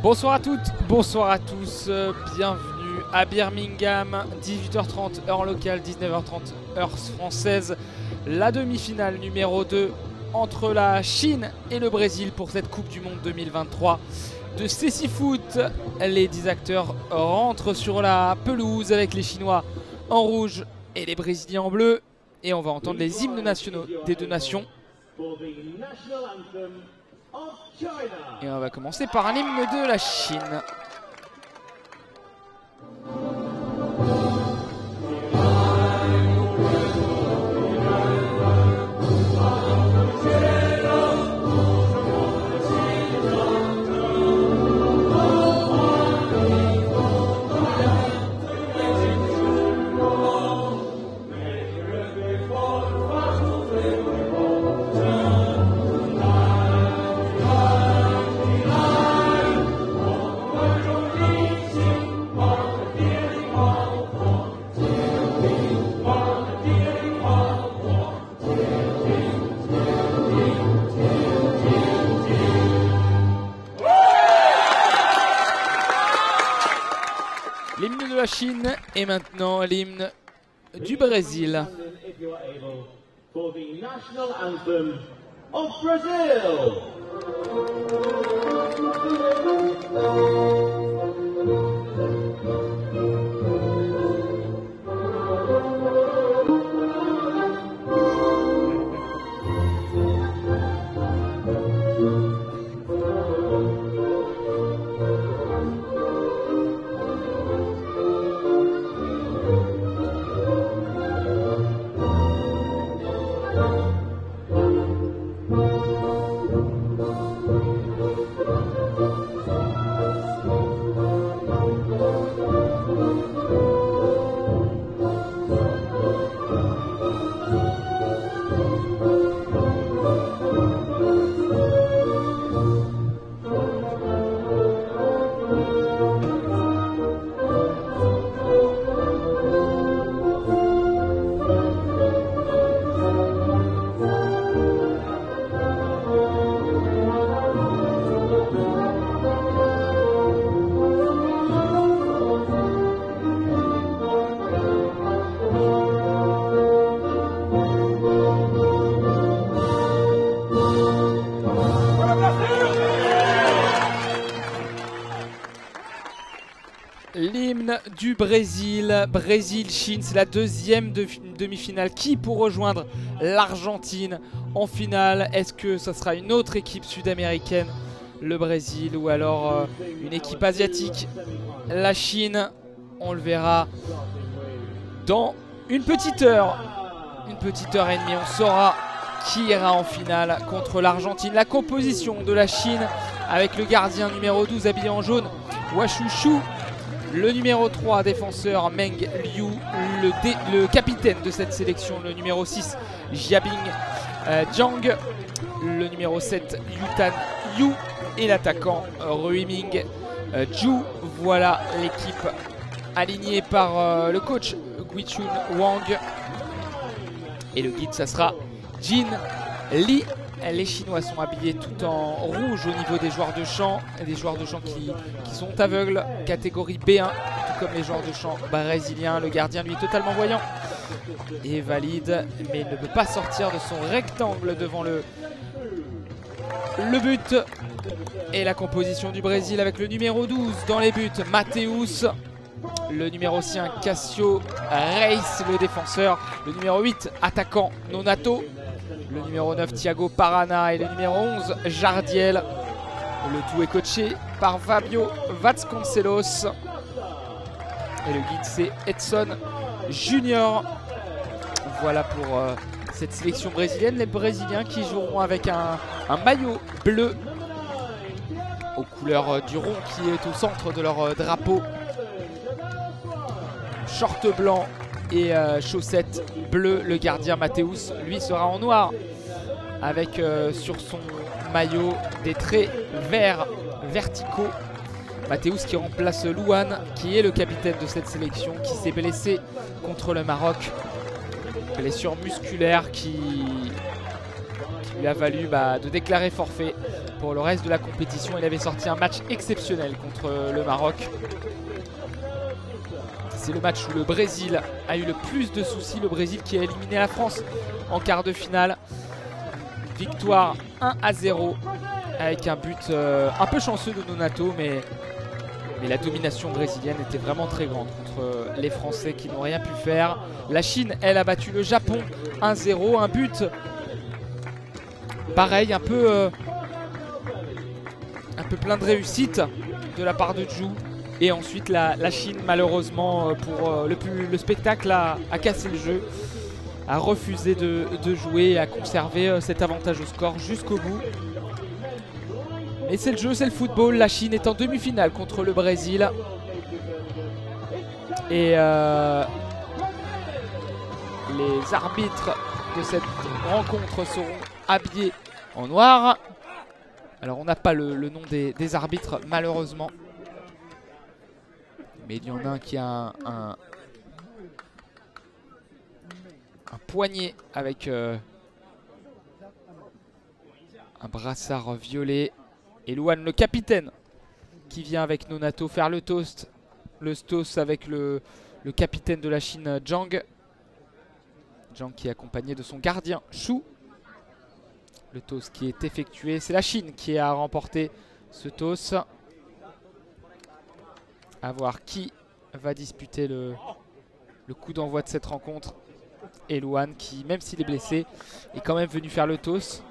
Bonsoir à toutes, bonsoir à tous, bienvenue à Birmingham, 18h30 heure locale, 19h30 heure française. La demi-finale numéro 2 entre la Chine et le Brésil pour cette Coupe du Monde 2023 de Cécifoot. Les 10 acteurs rentrent sur la pelouse avec les Chinois en rouge et les Brésiliens en bleu. Et on va entendre les hymnes nationaux des deux nations. Et on va commencer par l'hymne de la Chine. L'hymne de la Chine et maintenant l'hymne du Brésil. L'hymne du Brésil, Brésil-Chine, c'est la deuxième demi-finale. Qui pour rejoindre l'Argentine en finale? Est-ce que ça sera une autre équipe sud-américaine, le Brésil, ou alors une équipe asiatique, la Chine? On le verra dans une petite heure et demie. On saura qui ira en finale contre l'Argentine. La composition de la Chine avec le gardien numéro 12 habillé en jaune, Washushu. Le numéro 3 défenseur Meng Liu, le capitaine de cette sélection, le numéro 6 Jiabing Jiang, le numéro 7 Yutan Yu et l'attaquant Ruiming Zhu. Voilà l'équipe alignée par le coach Guichun Wang. Et le guide, ça sera Jin Li. Les Chinois sont habillés tout en rouge au niveau des joueurs de champ. Des joueurs de champ qui sont aveugles, catégorie B1, tout comme les joueurs de champ brésiliens. Le gardien, lui, est totalement voyant et valide, mais il ne peut pas sortir de son rectangle devant le but. Et la composition du Brésil avec le numéro 12 dans les buts, Mateus. Le numéro 5, Cassio Reis, le défenseur. Le numéro 8, attaquant Nonato. Le numéro 9, Thiago Parana, et le numéro 11, Jardiel. Le tout est coaché par Fabio Vasconcelos. Et le guide, c'est Edson Junior. Voilà pour cette sélection brésilienne. Les Brésiliens qui joueront avec un maillot bleu aux couleurs du rond qui est au centre de leur drapeau. Short blanc et chaussettes bleues. Le gardien Mateus, lui, sera en noir avec sur son maillot des traits verts verticaux. Mateus qui remplace Louane, qui est le capitaine de cette sélection, qui s'est blessé contre le Maroc. Blessure musculaire qui qui lui a valu de déclarer forfait pour le reste de la compétition. Il avait sorti un match exceptionnel contre le Maroc. C'est le match où le Brésil a eu le plus de soucis. Le Brésil qui a éliminé la France en quart de finale. Victoire 1-0 avec un but un peu chanceux de Nonato, mais la domination brésilienne était vraiment très grande contre les Français qui n'ont rien pu faire. La Chine, elle, a battu le Japon 1-0. Un but pareil, un peu plein de réussite de la part de Zhu. Et ensuite la Chine, malheureusement pour le spectacle, a cassé le jeu, a refusé de jouer et a conservé cet avantage au score jusqu'au bout. Mais c'est le jeu, c'est le football. La Chine est en demi-finale contre le Brésil. Et les arbitres de cette rencontre seront habillés en noir. Alors on n'a pas le nom des arbitres malheureusement. Mais il y en a un qui a un poignet avec un brassard violet. Et Luan, le capitaine, qui vient avec Nonato faire le toast. Le toast avec le capitaine de la Chine, Zhang. Zhang qui est accompagné de son gardien, Shu. Le toast qui est effectué. C'est la Chine qui a remporté ce toast. À voir qui va disputer le coup d'envoi de cette rencontre. Et Luan qui, même s'il est blessé, est quand même venu faire le toast.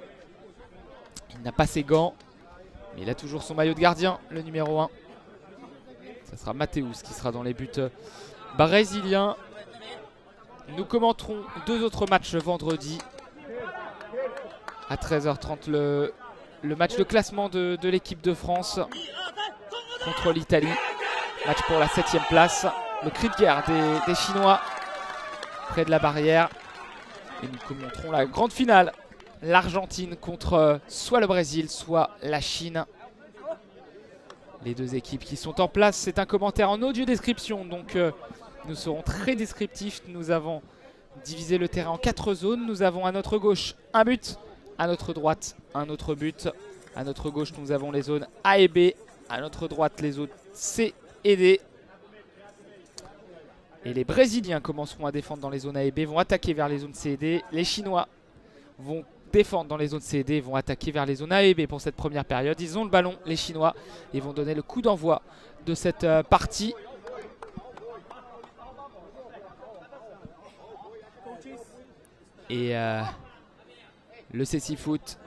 Il n'a pas ses gants, mais il a toujours son maillot de gardien, le numéro 1. Ça sera Mathéus qui sera dans les buts brésiliens. Nous commenterons 2 autres matchs vendredi. À 13h30, le match de classement de l'équipe de France contre l'Italie. Match pour la 7e place. Le cri de guerre des Chinois près de la barrière. Et nous commenterons la grande finale. L'Argentine contre soit le Brésil, soit la Chine. Les 2 équipes qui sont en place. C'est un commentaire en audio description. Donc nous serons très descriptifs. Nous avons divisé le terrain en 4 zones. Nous avons à notre gauche un but. À notre droite un autre but. À notre gauche nous avons les zones A et B. À notre droite les zones C et D. Et les Brésiliens commenceront à défendre dans les zones A et B, vont attaquer vers les zones C et D. Les Chinois vont défendre dans les zones C et D, vont attaquer vers les zones A et B pour cette première période. Ils ont le ballon, les Chinois, et vont donner le coup d'envoi de cette partie. Et le CC Foot,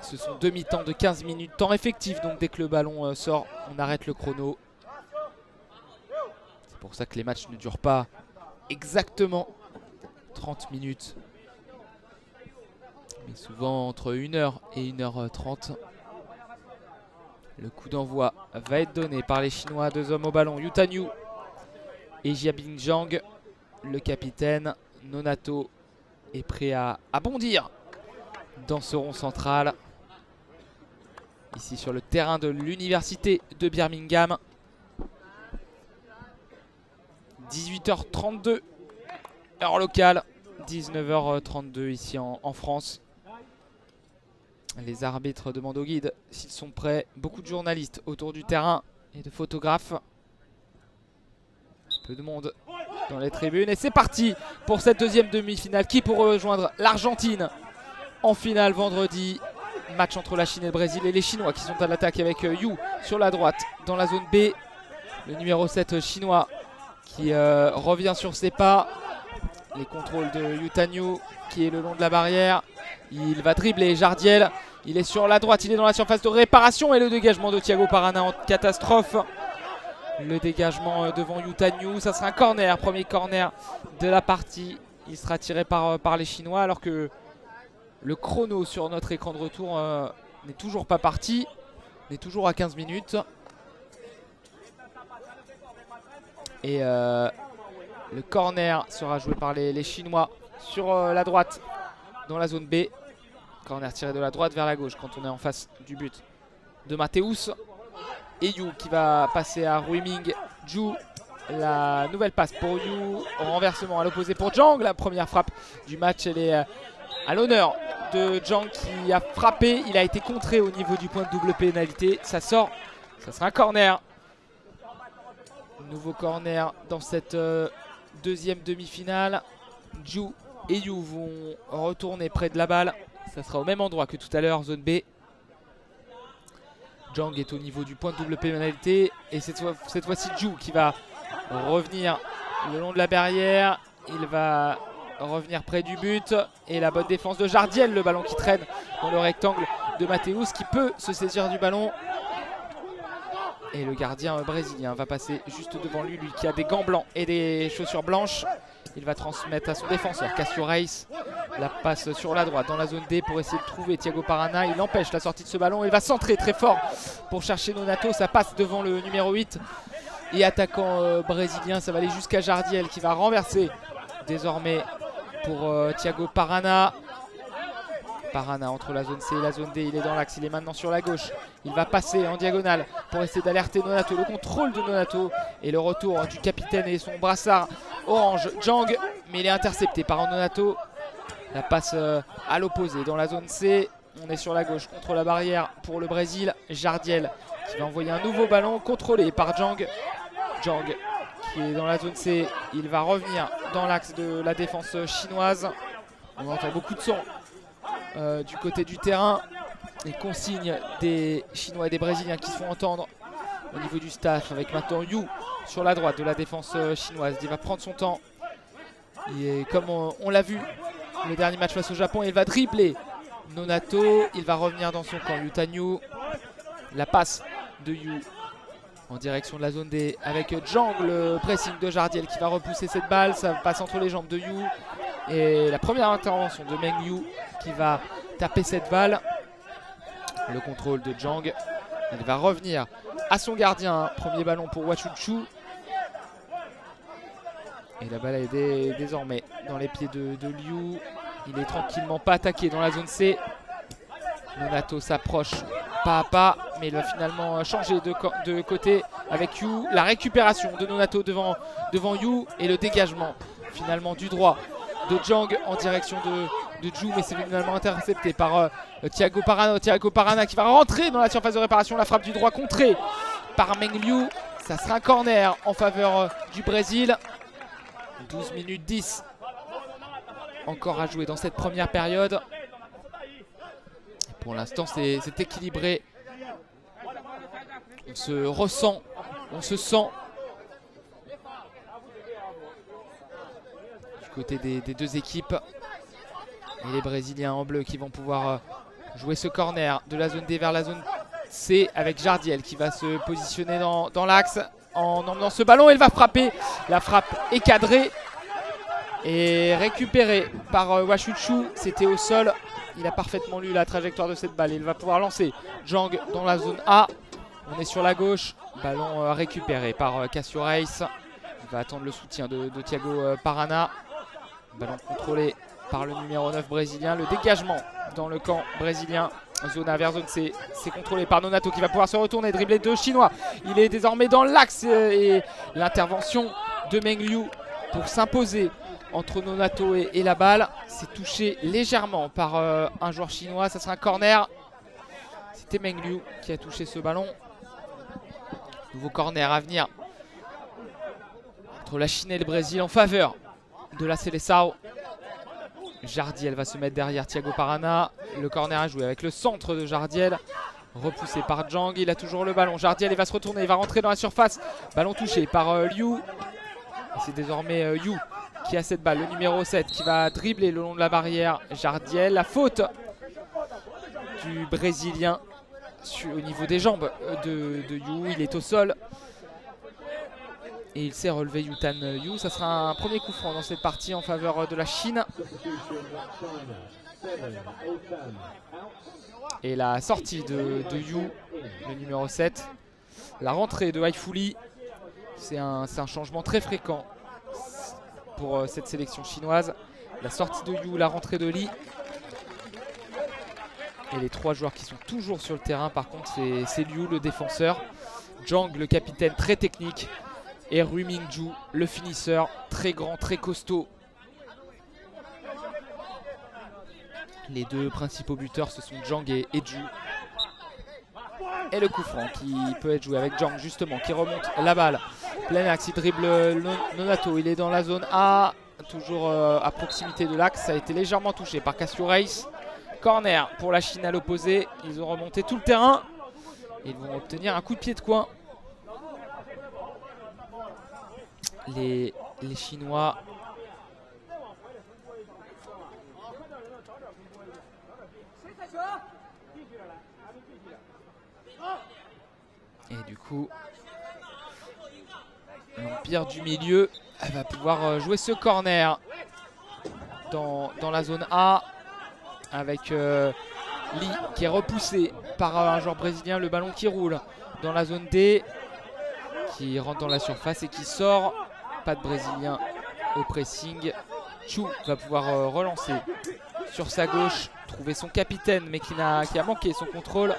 ce sont 2 mi-temps de 15 minutes, temps effectif, donc dès que le ballon sort, on arrête le chrono. C'est pour ça que les matchs ne durent pas exactement 30 minutes. Mais souvent entre 1h et 1h30. Le coup d'envoi va être donné par les Chinois. 2 hommes au ballon, Yutanyu et Jiabing Zhang. Le capitaine Nonato est prêt à bondir dans ce rond central. Ici sur le terrain de l'université de Birmingham. 18h32 heure locale, 19h32 ici en France. Les arbitres demandent au guide s'ils sont prêts. Beaucoup de journalistes autour du terrain et de photographes. Un peu de monde dans les tribunes. Et c'est parti pour cette 2e demi-finale qui pourrait rejoindre l'Argentine en finale vendredi. Match entre la Chine et le Brésil et les Chinois qui sont à l'attaque avec Yu sur la droite dans la zone B. Le numéro 7 chinois qui revient sur ses pas. Les contrôles de Yutanyu qui est le long de la barrière. Il va dribbler Jardiel. Il est sur la droite, il est dans la surface de réparation. Et le dégagement de Thiago Parana en catastrophe. Le dégagement devant Yutanyu. Ça sera un corner, premier corner de la partie. Il sera tiré par les Chinois alors que le chrono sur notre écran de retour n'est toujours pas parti. On est toujours à 15 minutes. Et le corner sera joué par les Chinois sur la droite dans la zone B. Corner tiré de la droite vers la gauche quand on est en face du but de Mathéus. Et Yu qui va passer à Ruiming. Zhu, la nouvelle passe pour Yu. Renversement à l'opposé pour Zhang. La première frappe du match, elle est à l'honneur de Zhang qui a frappé. Il a été contré au niveau du point de double pénalité. Ça sort. Ça sera un corner. Nouveau corner dans cette deuxième demi-finale. Zhu et Yu vont retourner près de la balle. Ça sera au même endroit que tout à l'heure, zone B. Zhang est au niveau du point de double pénalité. Et cette fois-ci, Zhu qui va revenir le long de la barrière. Il va revenir près du but. Et la bonne défense de Jardiel. Le ballon qui traîne dans le rectangle de Mateus qui peut se saisir du ballon. Et le gardien brésilien va passer juste devant lui. Lui qui a des gants blancs et des chaussures blanches. Il va transmettre à son défenseur Cassio Reis. La passe sur la droite dans la zone D pour essayer de trouver Thiago Parana. Il empêche la sortie de ce ballon. Il va centrer très fort pour chercher Nonato. Ça passe devant le numéro 8. Et attaquant brésilien, ça va aller jusqu'à Jardiel qui va renverser désormais pour Thiago Parana. Parana entre la zone C et la zone D, il est dans l'axe, il est maintenant sur la gauche. Il va passer en diagonale pour essayer d'alerter Nonato. Le contrôle de Nonato et le retour du capitaine et son brassard orange Zhang. Mais il est intercepté par Nonato. La passe à l'opposé dans la zone C. On est sur la gauche contre la barrière pour le Brésil. Jardiel qui va envoyer un nouveau ballon contrôlé par Zhang. Zhang qui est dans la zone C. Il va revenir dans l'axe de la défense chinoise. On entend beaucoup de son du côté du terrain. Les consignes des Chinois et des Brésiliens qui se font entendre au niveau du staff, avec maintenant Yu sur la droite de la défense chinoise. Il va prendre son temps. Et comme on l'a vu le dernier match face au Japon, il va dribbler Nonato. Il va revenir dans son camp. Yutanyu. La passe de Yu en direction de la zone D avec Zhang, le pressing de Jardiel qui va repousser cette balle. Ça passe entre les jambes de Yu. Et la première intervention de Meng Liu qui va taper cette balle. Le contrôle de Zhang. Il va revenir à son gardien. Premier ballon pour Wachuchu. Et la balle est désormais dans les pieds de Liu. Il est tranquillement pas attaqué dans la zone C. Nonato s'approche pas à pas, mais il va finalement changer de côté avec Yu. La récupération de Nonato devant Yu et le dégagement finalement du droit de Zhang en direction de Zhu, mais c'est finalement intercepté par Thiago Parana. Thiago Parana qui va rentrer dans la surface de réparation. La frappe du droit contrée par Meng Liu. Ça sera un corner en faveur du Brésil. 12 minutes 10 encore à jouer dans cette première période. Pour l'instant c'est équilibré. On se ressent, on se sent du côté des deux équipes. Et les Brésiliens en bleu qui vont pouvoir jouer ce corner de la zone D vers la zone C avec Jardiel qui va se positionner dans l'axe en emmenant ce ballon. Il va frapper. La frappe est cadrée et récupérée par Wachuchu. C'était au sol. Il a parfaitement lu la trajectoire de cette balle. Il va pouvoir lancer Zhang dans la zone A. On est sur la gauche. Ballon récupéré par Cassio Reis. Il va attendre le soutien de Thiago Parana. Ballon contrôlé par le numéro 9 brésilien. Le dégagement dans le camp brésilien. Zone A vers zone C. C'est contrôlé par Nonato qui va pouvoir se retourner. Dribbler deux Chinois. Il est désormais dans l'axe. Et l'intervention de Meng Liu pour s'imposer entre Nonato et la balle. C'est touché légèrement par un joueur chinois. Ça sera un corner. C'était Meng Liu qui a touché ce ballon. Nouveau corner à venir entre la Chine et le Brésil en faveur de la Seleção. Jardiel va se mettre derrière Thiago Parana. Le corner à jouer avec le centre de Jardiel. Repoussé par Zhang. Il a toujours le ballon. Jardiel il va se retourner. Il va rentrer dans la surface. Ballon touché par Liu. C'est désormais Yu qui a cette balle. Le numéro 7 qui va dribbler le long de la barrière. Jardiel. La faute du Brésilien au niveau des jambes de Yu. Il est au sol. Et il s'est relevé Yutanyu. Ça sera un premier coup franc dans cette partie en faveur de la Chine. Et la sortie de Yu, le numéro 7. La rentrée de Haifuli. C'est un changement très fréquent pour cette sélection chinoise. La sortie de Yu, la rentrée de Li. Et les trois joueurs qui sont toujours sur le terrain, par contre, c'est Liu, le défenseur. Zhang, le capitaine, très technique. Et Rui Mingju, le finisseur, très grand, très costaud. Les deux principaux buteurs, ce sont Jang et Ju. Et le coup franc qui peut être joué avec Jang justement, qui remonte la balle. Plein axe, il dribble Nonato, il est dans la zone A, toujours à proximité de l'axe. Ça a été légèrement touché par Cassio Reis. Corner pour la Chine à l'opposé. Ils ont remonté tout le terrain. Ils vont obtenir un coup de pied de coin. Les Chinois. Et du coup, l'Empire du milieu va pouvoir jouer ce corner dans la zone A avec Lee qui est repoussé par un joueur brésilien. Le ballon qui roule dans la zone D, qui rentre dans la surface et qui sort. Pas de brésilien au pressing. Chu va pouvoir relancer sur sa gauche, trouver son capitaine mais qui a manqué son contrôle.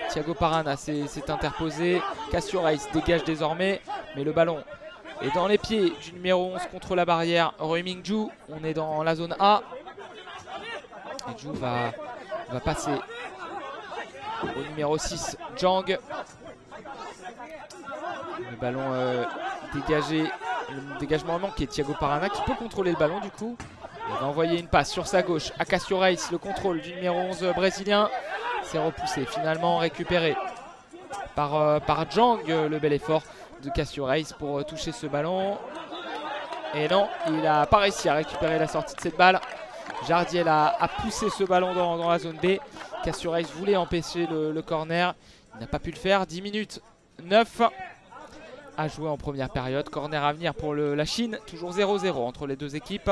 Thiago Parana s'est interposé. Cassio Reis dégage désormais, mais le ballon est dans les pieds du numéro 11 contre la barrière. Ruiming Ju, on est dans la zone A. Et Ju va passer au numéro 6, Jang. Le ballon dégagé, le dégagement manqué. Thiago Parana qui peut contrôler le ballon du coup. Il va envoyer une passe sur sa gauche à Cassio Reis, le contrôle du numéro 11 brésilien. C'est repoussé, finalement récupéré par Jang. Le bel effort de Cassio Reis pour toucher ce ballon. Et non, il n'a pas réussi à récupérer la sortie de cette balle. Jardiel a poussé ce ballon dans la zone B. Cassio Reis voulait empêcher le corner. Il n'a pas pu le faire. 10 minutes 9 à jouer en première période. Corner à venir pour la Chine. Toujours 0-0 entre les deux équipes.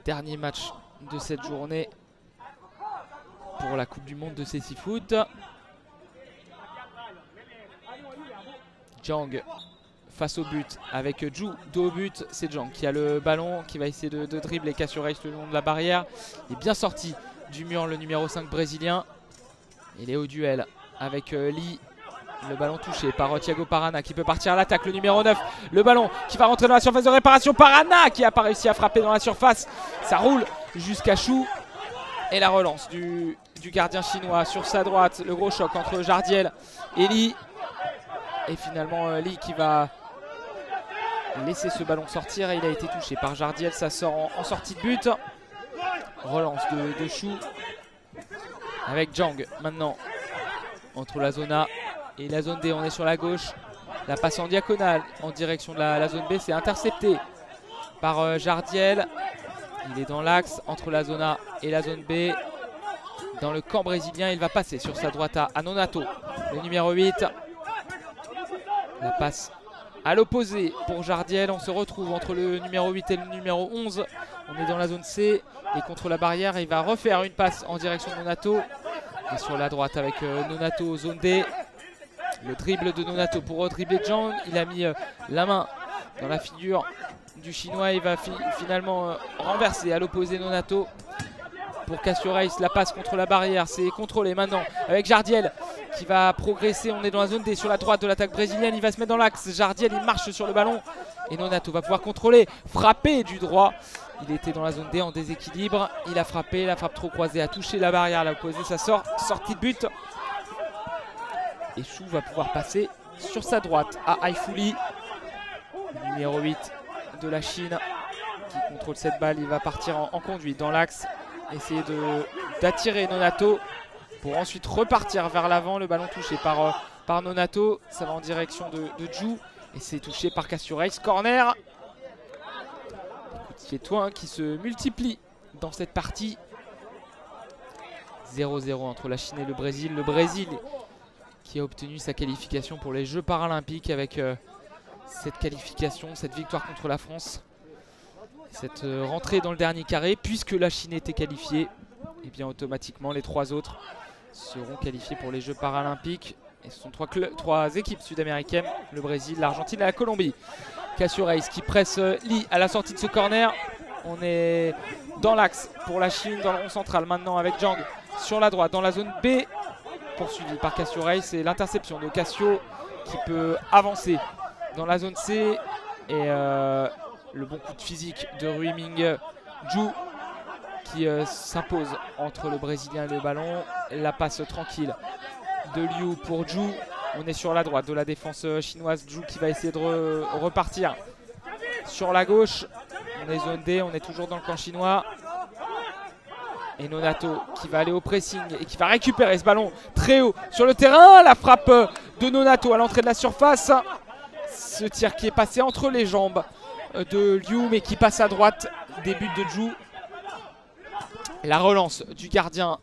Dernier match de cette journée pour la Coupe du Monde de cécifoot. Jang face au but avec Ju, dos au but. C'est Jang qui a le ballon, qui va essayer de dribbler Cassio Reis le long de la barrière. Il est bien sorti du mur, le numéro 5 brésilien. Il est au duel avec Lee. Le ballon touché par Thiago Parana qui peut partir à l'attaque. Le numéro 9, le ballon qui va rentrer dans la surface de réparation. Parana qui n'a pas réussi à frapper dans la surface. Ça roule jusqu'à Chu. Et la relance du gardien chinois sur sa droite. Le gros choc entre Jardiel et Lee. Et finalement Lee qui va laisser ce ballon sortir. Et il a été touché par Jardiel. Ça sort en sortie de but. Relance de Chu. Avec Jang maintenant entre la zone A et la zone D. On est sur la gauche. La passe en diagonale en direction de la zone B. C'est intercepté par Jardiel. Il est dans l'axe entre la zone A et la zone B. Dans le camp brésilien, il va passer sur sa droite à Nonato, le numéro 8. La passe à l'opposé pour Jardiel. On se retrouve entre le numéro 8 et le numéro 11. On est dans la zone C et contre la barrière. Il va refaire une passe en direction de Nonato. Et sur la droite avec Nonato, zone D. Le dribble de Nonato pour redribbler Jang. Il a mis la main dans la figure du chinois. Il va finalement renverser à l'opposé Nonato. Pour Cassio Reis, la passe contre la barrière. C'est contrôlé maintenant avec Jardiel qui va progresser. On est dans la zone D sur la droite de l'attaque brésilienne. Il va se mettre dans l'axe. Jardiel, il marche sur le ballon. Et Nonato va pouvoir contrôler. Frapper du droit. Il était dans la zone D en déséquilibre. Il a frappé. La frappe trop croisée a touché la barrière à l'opposé. Ça sort. Sortie de but. Et Chu va pouvoir passer sur sa droite à Haifuli, numéro 8 de la Chine, qui contrôle cette balle. Il va partir en conduite dans l'axe, essayer d'attirer Nonato pour ensuite repartir vers l'avant. Le ballon touché par Nonato. Ça va en direction de Ju et c'est touché par Cassio Reis. Corner. Des coups de pied qui se multiplient dans cette partie. 0-0 entre la Chine et le Brésil. Le Brésil qui a obtenu sa qualification pour les Jeux paralympiques avec cette qualification, cette victoire contre la France, cette rentrée dans le dernier carré. Puisque la Chine était qualifiée, et bien automatiquement les trois autres seront qualifiés pour les Jeux paralympiques. Et ce sont trois équipes sud-américaines, le Brésil, l'Argentine et la Colombie. Cassio Reis qui presse Lee à la sortie de ce corner. On est dans l'axe pour la Chine, dans le rond central maintenant avec Jang sur la droite, dans la zone B. Poursuivi par Cassio Reis, c'est l'interception de Cassio qui peut avancer dans la zone C et Le bon coup de physique de Rui Ming Ju qui s'impose entre le Brésilien et le ballon. La passe tranquille de Liu pour Ju. On est sur la droite de la défense chinoise. Ju qui va essayer de repartir sur la gauche. On est zone D, on est toujours dans le camp chinois. Et Nonato qui va aller au pressing et qui va récupérer ce ballon très haut sur le terrain. La frappe de Nonato à l'entrée de la surface. Ce tir qui est passé entre les jambes de Liu mais qui passe à droite. Début de Ju. La relance du gardien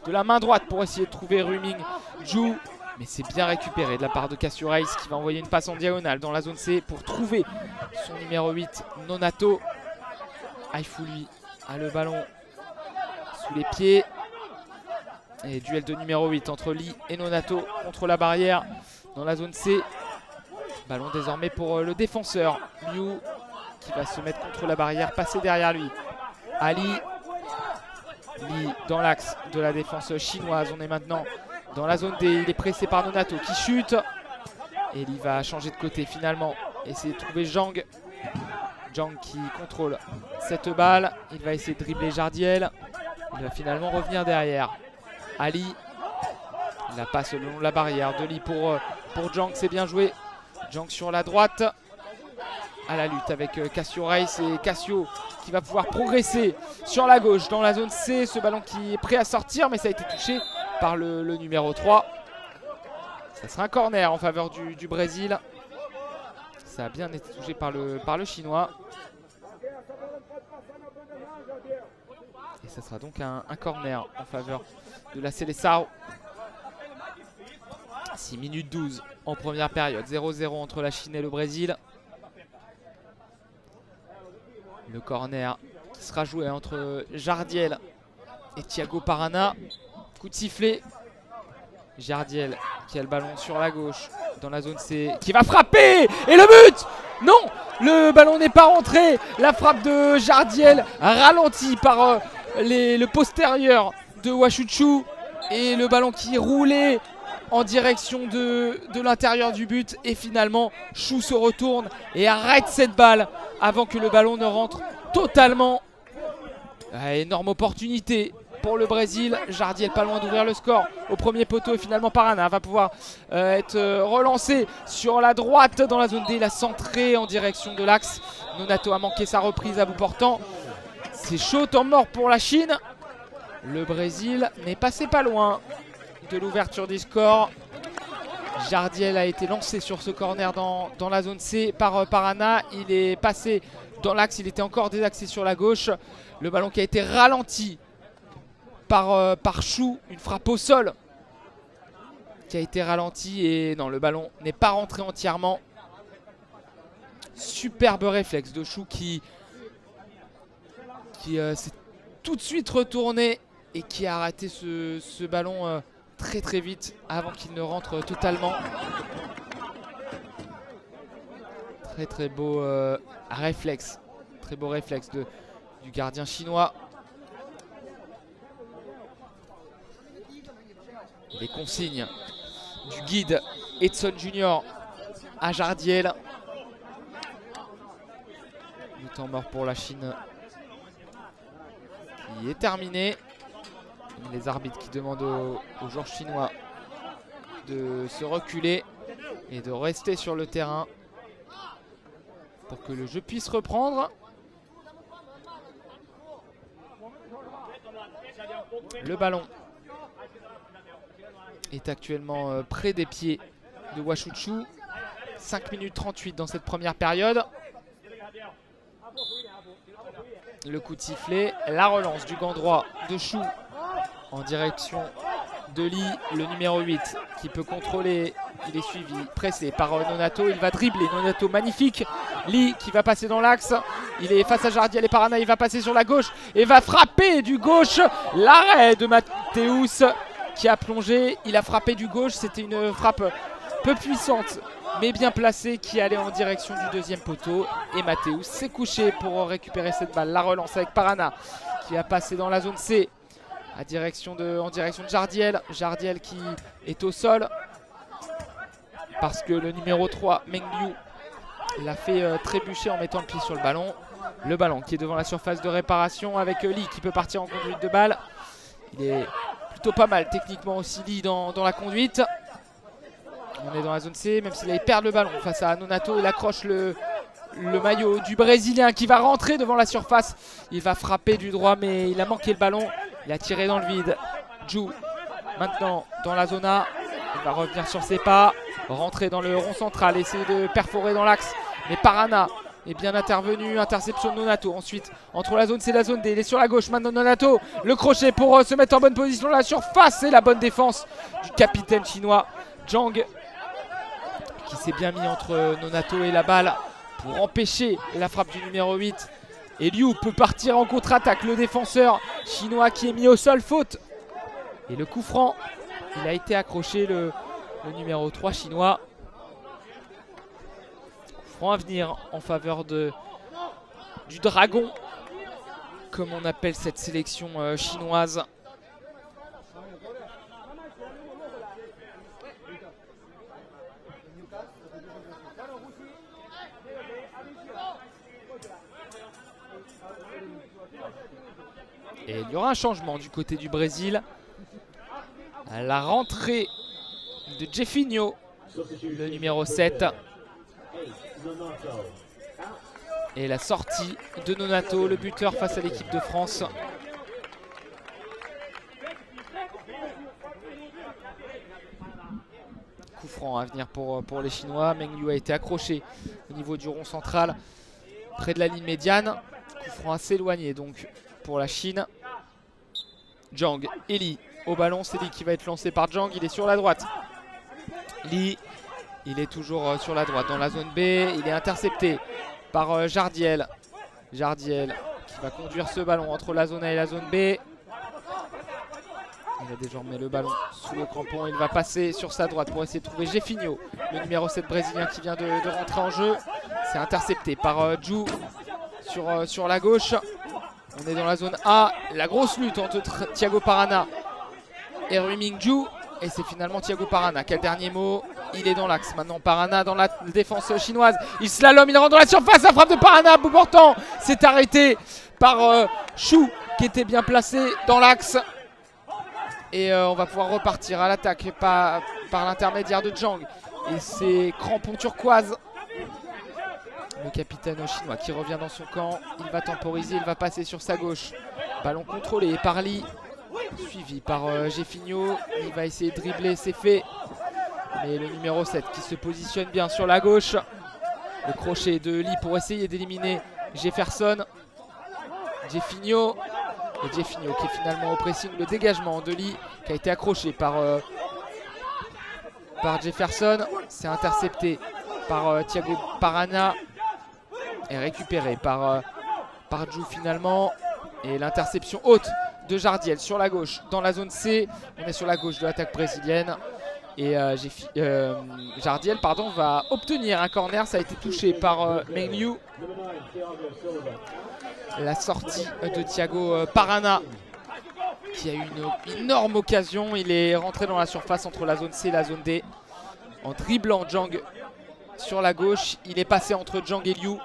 de la main droite pour essayer de trouver Rui Ming Ju. Mais c'est bien récupéré de la part de Cassio Reis qui va envoyer une passe en diagonale dans la zone C pour trouver son numéro 8, Nonato. Haifu lui a le ballon sous les pieds. Et duel de numéro 8 entre Lee et Nonato contre la barrière dans la zone C. Ballon désormais pour le défenseur Liu qui va se mettre contre la barrière, passer derrière lui. Ali. Lee dans l'axe de la défense chinoise. On est maintenant dans la zone D. Il est pressé par Nonato qui chute. Et Lee va changer de côté finalement. Essayer de trouver Zhang. Zhang qui contrôle cette balle. Il va essayer de dribbler Jardiel. Il va finalement revenir derrière. Ali. La passe le long de la barrière de Lee pour Zhang. C'est bien joué. Zhang sur la droite. À la lutte avec Cassio Reis et Cassio qui va pouvoir progresser sur la gauche dans la zone C. Ce ballon qui est prêt à sortir mais ça a été touché par le numéro 3. Ça sera un corner en faveur du Brésil. Ça a bien été touché par le chinois. Et ça sera donc un corner en faveur de la Seleção. 6 minutes 12 en première période. 0-0 entre la Chine et le Brésil. Le corner qui sera joué entre Jardiel et Thiago Parana. Coup de sifflet. Jardiel qui a le ballon sur la gauche dans la zone C. Qui va frapper. Et le but. Non, le ballon n'est pas rentré. La frappe de Jardiel ralentie par le postérieur de Washuchu. Et le ballon qui roulait en direction de l'intérieur du but. Et finalement, Chou se retourne et arrête cette balle avant que le ballon ne rentre totalement. Énorme opportunité pour le Brésil. Jardiel pas loin d'ouvrir le score au premier poteau. Et finalement, Parana va pouvoir être relancé sur la droite dans la zone D. Il a centré en direction de l'axe. Nonato a manqué sa reprise à bout portant. C'est chaud, temps mort pour la Chine. Le Brésil n'est passé pas loin de l'ouverture du score. Jardiel a été lancé sur ce corner dans la zone C par Parana. Il est passé dans l'axe, il était encore désaxé sur la gauche. Le ballon qui a été ralenti par Chou. Une frappe au sol qui a été ralentie. Et non, le ballon n'est pas rentré entièrement. Superbe réflexe de Chou qui s'est tout de suite retourné et qui a arrêté ce ballon très très vite avant qu'il ne rentre totalement. Très très beau réflexe. Très beau réflexe du gardien chinois. Les consignes du guide Edson Junior à Jardiel. Le temps mort pour la Chine qui est terminé. Les arbitres qui demandent aux joueurs chinois de se reculer et de rester sur le terrain pour que le jeu puisse reprendre. Le ballon est actuellement près des pieds de Washuchu. 5 minutes 38 dans cette première période. Le coup de sifflet, la relance du gant droit de Chou en direction de Lee, le numéro 8 qui peut contrôler. Il est suivi, pressé par Nonato. Il va dribbler, Nonato magnifique. Lee qui va passer dans l'axe. Il est face à Jardiel et Parana. Il va passer sur la gauche et va frapper du gauche. L'arrêt de Mathéus qui a plongé. Il a frappé du gauche. C'était une frappe peu puissante mais bien placée qui allait en direction du deuxième poteau. Et Mathéus s'est couché pour récupérer cette balle. La relance avec Parana qui a passé dans la zone C en direction de Jardiel. Jardiel qui est au sol parce que le numéro 3, Meng Liu, l'a fait trébucher en mettant le pied sur le ballon. Le ballon qui est devant la surface de réparation avec Lee qui peut partir en conduite de balle. Il est plutôt pas mal techniquement aussi Lee dans la conduite. On est dans la zone C, même s'il allait perdre le ballon face à Nonato. Il accroche le maillot du Brésilien qui va rentrer devant la surface. Il va frapper du droit mais il a manqué le ballon. Il a tiré dans le vide. Ju maintenant dans la zone A. Il va revenir sur ses pas. Rentrer dans le rond central. Essayer de perforer dans l'axe. Mais Parana est bien intervenu. Interception de Nonato. Ensuite entre la zone C et la zone D. Il est sur la gauche maintenant Nonato. Le crochet pour se mettre en bonne position dans la surface. Et la bonne défense du capitaine chinois Zhang, qui s'est bien mis entre Nonato et la balle pour empêcher la frappe du numéro 8. Et Liu peut partir en contre-attaque. Le défenseur chinois qui est mis au sol, faute. Et le coup franc, il a été accroché, le numéro 3 chinois. Coup franc à venir en faveur du dragon, comme on appelle cette sélection chinoise. Et il y aura un changement du côté du Brésil. À la rentrée de Jefinho, le numéro 7. Et la sortie de Nonato, le buteur face à l'équipe de France. Coup franc à venir pour les Chinois. Meng Liu a été accroché au niveau du rond central, près de la ligne médiane. Coup franc assez éloigné donc pour la Chine. Zhang et Lee au ballon. C'est Lee qui va être lancé par Zhang. Il est sur la droite. Lee, il est toujours sur la droite dans la zone B. Il est intercepté par Jardiel. Jardiel qui va conduire ce ballon entre la zone A et la zone B. Il a désormais le ballon sous le crampon. Il va passer sur sa droite pour essayer de trouver Jefinho, le numéro 7 brésilien qui vient de rentrer en jeu. C'est intercepté par Ju sur la gauche. On est dans la zone A. La grosse lutte entre Thiago Parana et Rui Mingju. Et c'est finalement Thiago Parana qui a le dernier mot. Il est dans l'axe. Maintenant Parana dans la défense chinoise. Il slalom, il rentre dans la surface. La frappe de Parana à bout portant. C'est arrêté par Chou qui était bien placé dans l'axe. Et on va pouvoir repartir à l'attaque par l'intermédiaire de Zhang. Et c'est crampon turquoise. Le capitaine chinois qui revient dans son camp. Il va temporiser, il va passer sur sa gauche. Ballon contrôlé par Lee, suivi par Jefinho. Il va essayer de dribbler, c'est fait. Mais le numéro 7 qui se positionne bien sur la gauche. Le crochet de Lee pour essayer d'éliminer Jefferson. Jefinho. Et Jefinho qui est finalement au pressing. Le dégagement de Lee qui a été accroché par Jefferson. C'est intercepté par Thiago Parana. Et récupéré par Ju finalement. Et l'interception haute de Jardiel sur la gauche dans la zone C. On est sur la gauche de l'attaque brésilienne. Et Jardiel va obtenir un corner. Ça a été touché par Meng Liu. La sortie de Thiago Parana qui a eu une énorme occasion. Il est rentré dans la surface entre la zone C et la zone D en dribblant Zhang sur la gauche. Il est passé entre Zhang et Liu.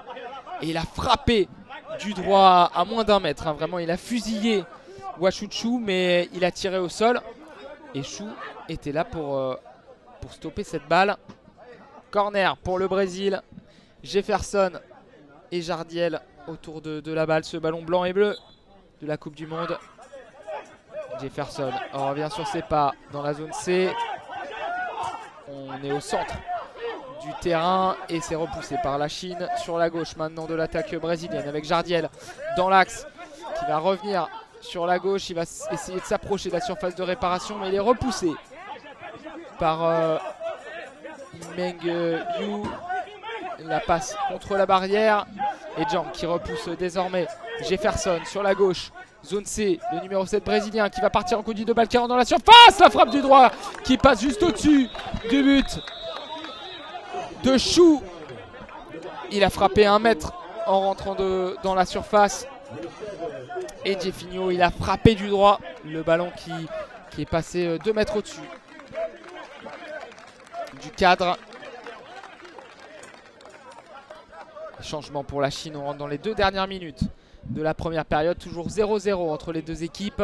Et il a frappé du droit à moins d'1 mètre. Vraiment, il a fusillé Washuchu, mais il a tiré au sol. Et Chou était là pour stopper cette balle. Corner pour le Brésil. Jefferson et Jardiel autour de la balle. Ce ballon blanc et bleu de la Coupe du Monde. Jefferson revient sur ses pas dans la zone C. On est au centre du terrain et c'est repoussé par la Chine sur la gauche maintenant de l'attaque brésilienne avec Jardiel dans l'axe qui va revenir sur la gauche. Il va essayer de s'approcher de la surface de réparation mais il est repoussé par Meng Liu. La passe contre la barrière et Zhang qui repousse désormais Jefferson sur la gauche. Zone C, le numéro 7 brésilien qui va partir en conduite de balle qui rentre dans la surface. La frappe du droit qui passe juste au-dessus du but de Chou. Il a frappé 1 mètre en rentrant dans la surface. Et Jefinho, il a frappé du droit. Le ballon qui est passé 2 mètres au-dessus du cadre. Changement pour la Chine, on rentre dans les 2 dernières minutes de la première période. Toujours 0-0 entre les deux équipes.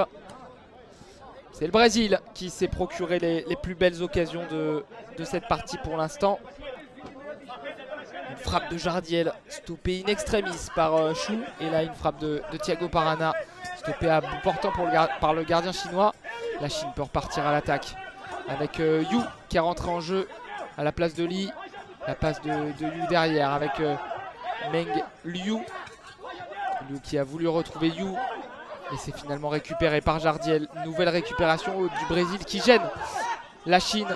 C'est le Brésil qui s'est procuré les plus belles occasions de cette partie pour l'instant. Une frappe de Jardiel stoppée in extremis par Chou. Et là une frappe de Thiago Parana stoppée à bout portant par le gardien chinois. La Chine peut repartir à l'attaque avec Yu qui est rentré en jeu à la place de Li. La passe de Yu derrière avec Meng Liu. Liu qui a voulu retrouver Yu. Et c'est finalement récupéré par Jardiel. Nouvelle récupération du Brésil qui gêne la Chine.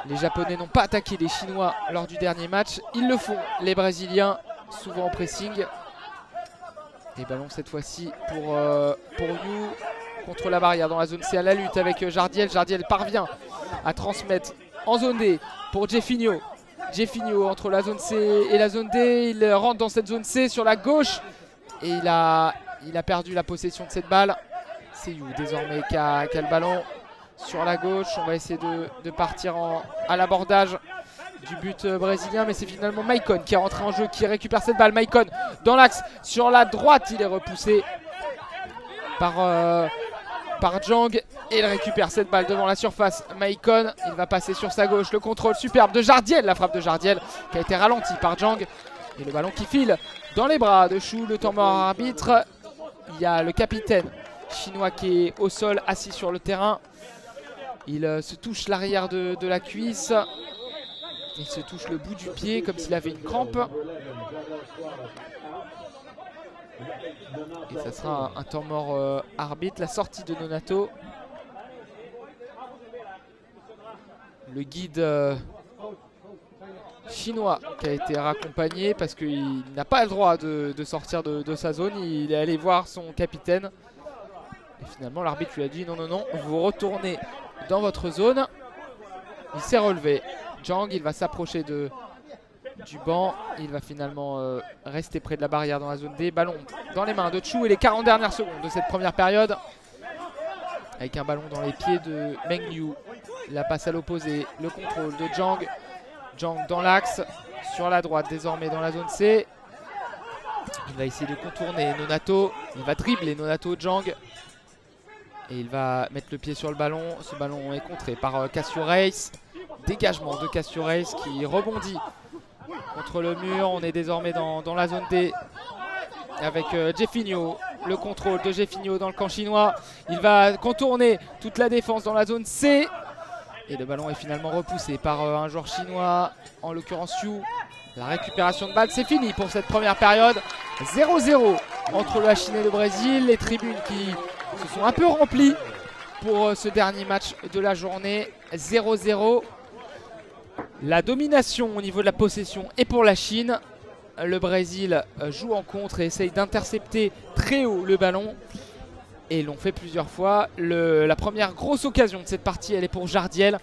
Les Japonais n'ont pas attaqué les Chinois lors du dernier match. Ils le font, les Brésiliens, souvent en pressing. Et ballon cette fois-ci pour Yu contre la barrière dans la zone C à la lutte avec Jardiel. Jardiel parvient à transmettre en zone D pour Jefinho. Jefinho entre la zone C et la zone D. Il rentre dans cette zone C sur la gauche. Et il a perdu la possession de cette balle. C'est Yu désormais qui a le ballon sur la gauche. On va essayer de partir à l'abordage du but brésilien. Mais c'est finalement Maicon qui est rentré en jeu, qui récupère cette balle. Maicon dans l'axe sur la droite. Il est repoussé par Jang. Et il récupère cette balle devant la surface. Maicon, il va passer sur sa gauche. Le contrôle superbe de Jardiel. La frappe de Jardiel qui a été ralentie par Jang. Et le ballon qui file dans les bras de Chou. Le temps mort arbitre. Il y a le capitaine chinois qui est au sol, assis sur le terrain. Il se touche l'arrière de la cuisse. Il se touche le bout du pied comme s'il avait une crampe. Et ça sera un temps mort arbitre. La sortie de Nonato. Le guide chinois qui a été raccompagné parce qu'il n'a pas le droit de sortir de sa zone. Il est allé voir son capitaine. Et finalement l'arbitre lui a dit non, non, non, vous retournez dans votre zone. Il s'est relevé. Jang, il va s'approcher du banc. Il va finalement rester près de la barrière dans la zone D. Ballon dans les mains de Chou et les 40 dernières secondes de cette première période. Avec un ballon dans les pieds de Meng Liu. La passe à l'opposé. Le contrôle de Jang. Jang dans l'axe. Sur la droite désormais dans la zone C. Il va essayer de contourner Nonato. Il va dribbler Nonato Jang. Et il va mettre le pied sur le ballon. Ce ballon est contré par Cassio Reis. Dégagement de Cassio Reis qui rebondit contre le mur. On est désormais dans la zone D avec Jefinho. Le contrôle de Jefinho dans le camp chinois. Il va contourner toute la défense dans la zone C. Et le ballon est finalement repoussé par un joueur chinois, en l'occurrence Yu. La récupération de balle, c'est fini pour cette première période. 0-0 entre la Chine et le Brésil. Les tribunes qui se sont un peu remplies pour ce dernier match de la journée. 0-0. La domination au niveau de la possession est pour la Chine. Le Brésil joue en contre et essaye d'intercepter très haut le ballon. Et ils l'ont fait plusieurs fois. La première grosse occasion de cette partie, elle est pour Jardiel.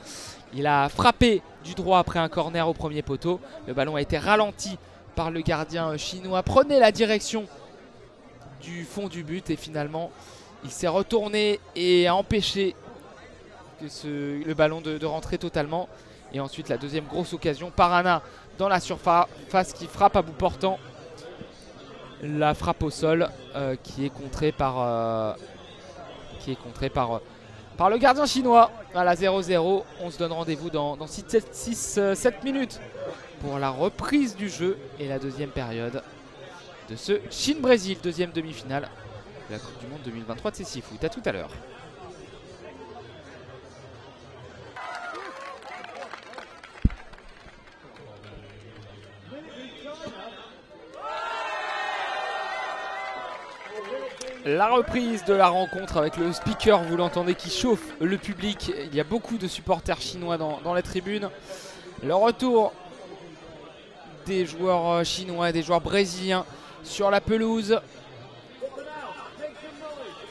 Il a frappé du droit après un corner au premier poteau. Le ballon a été ralenti par le gardien chinois. Prenait la direction du fond du but et finalement il s'est retourné et a empêché le ballon de rentrer totalement. Et ensuite la deuxième grosse occasion, Parana dans la surface qui frappe à bout portant. La frappe au sol qui est contrée par le gardien chinois. Voilà, 0-0. On se donne rendez-vous dans 6-7 minutes pour la reprise du jeu et la deuxième période de ce Chine-Brésil, deuxième demi-finale de la Coupe du Monde 2023 de Cécifoot. A tout à l'heure. La reprise de la rencontre avec le speaker, vous l'entendez, qui chauffe le public. Il y a beaucoup de supporters chinois dans les tribunes. Le retour des joueurs chinois et des joueurs brésiliens sur la pelouse.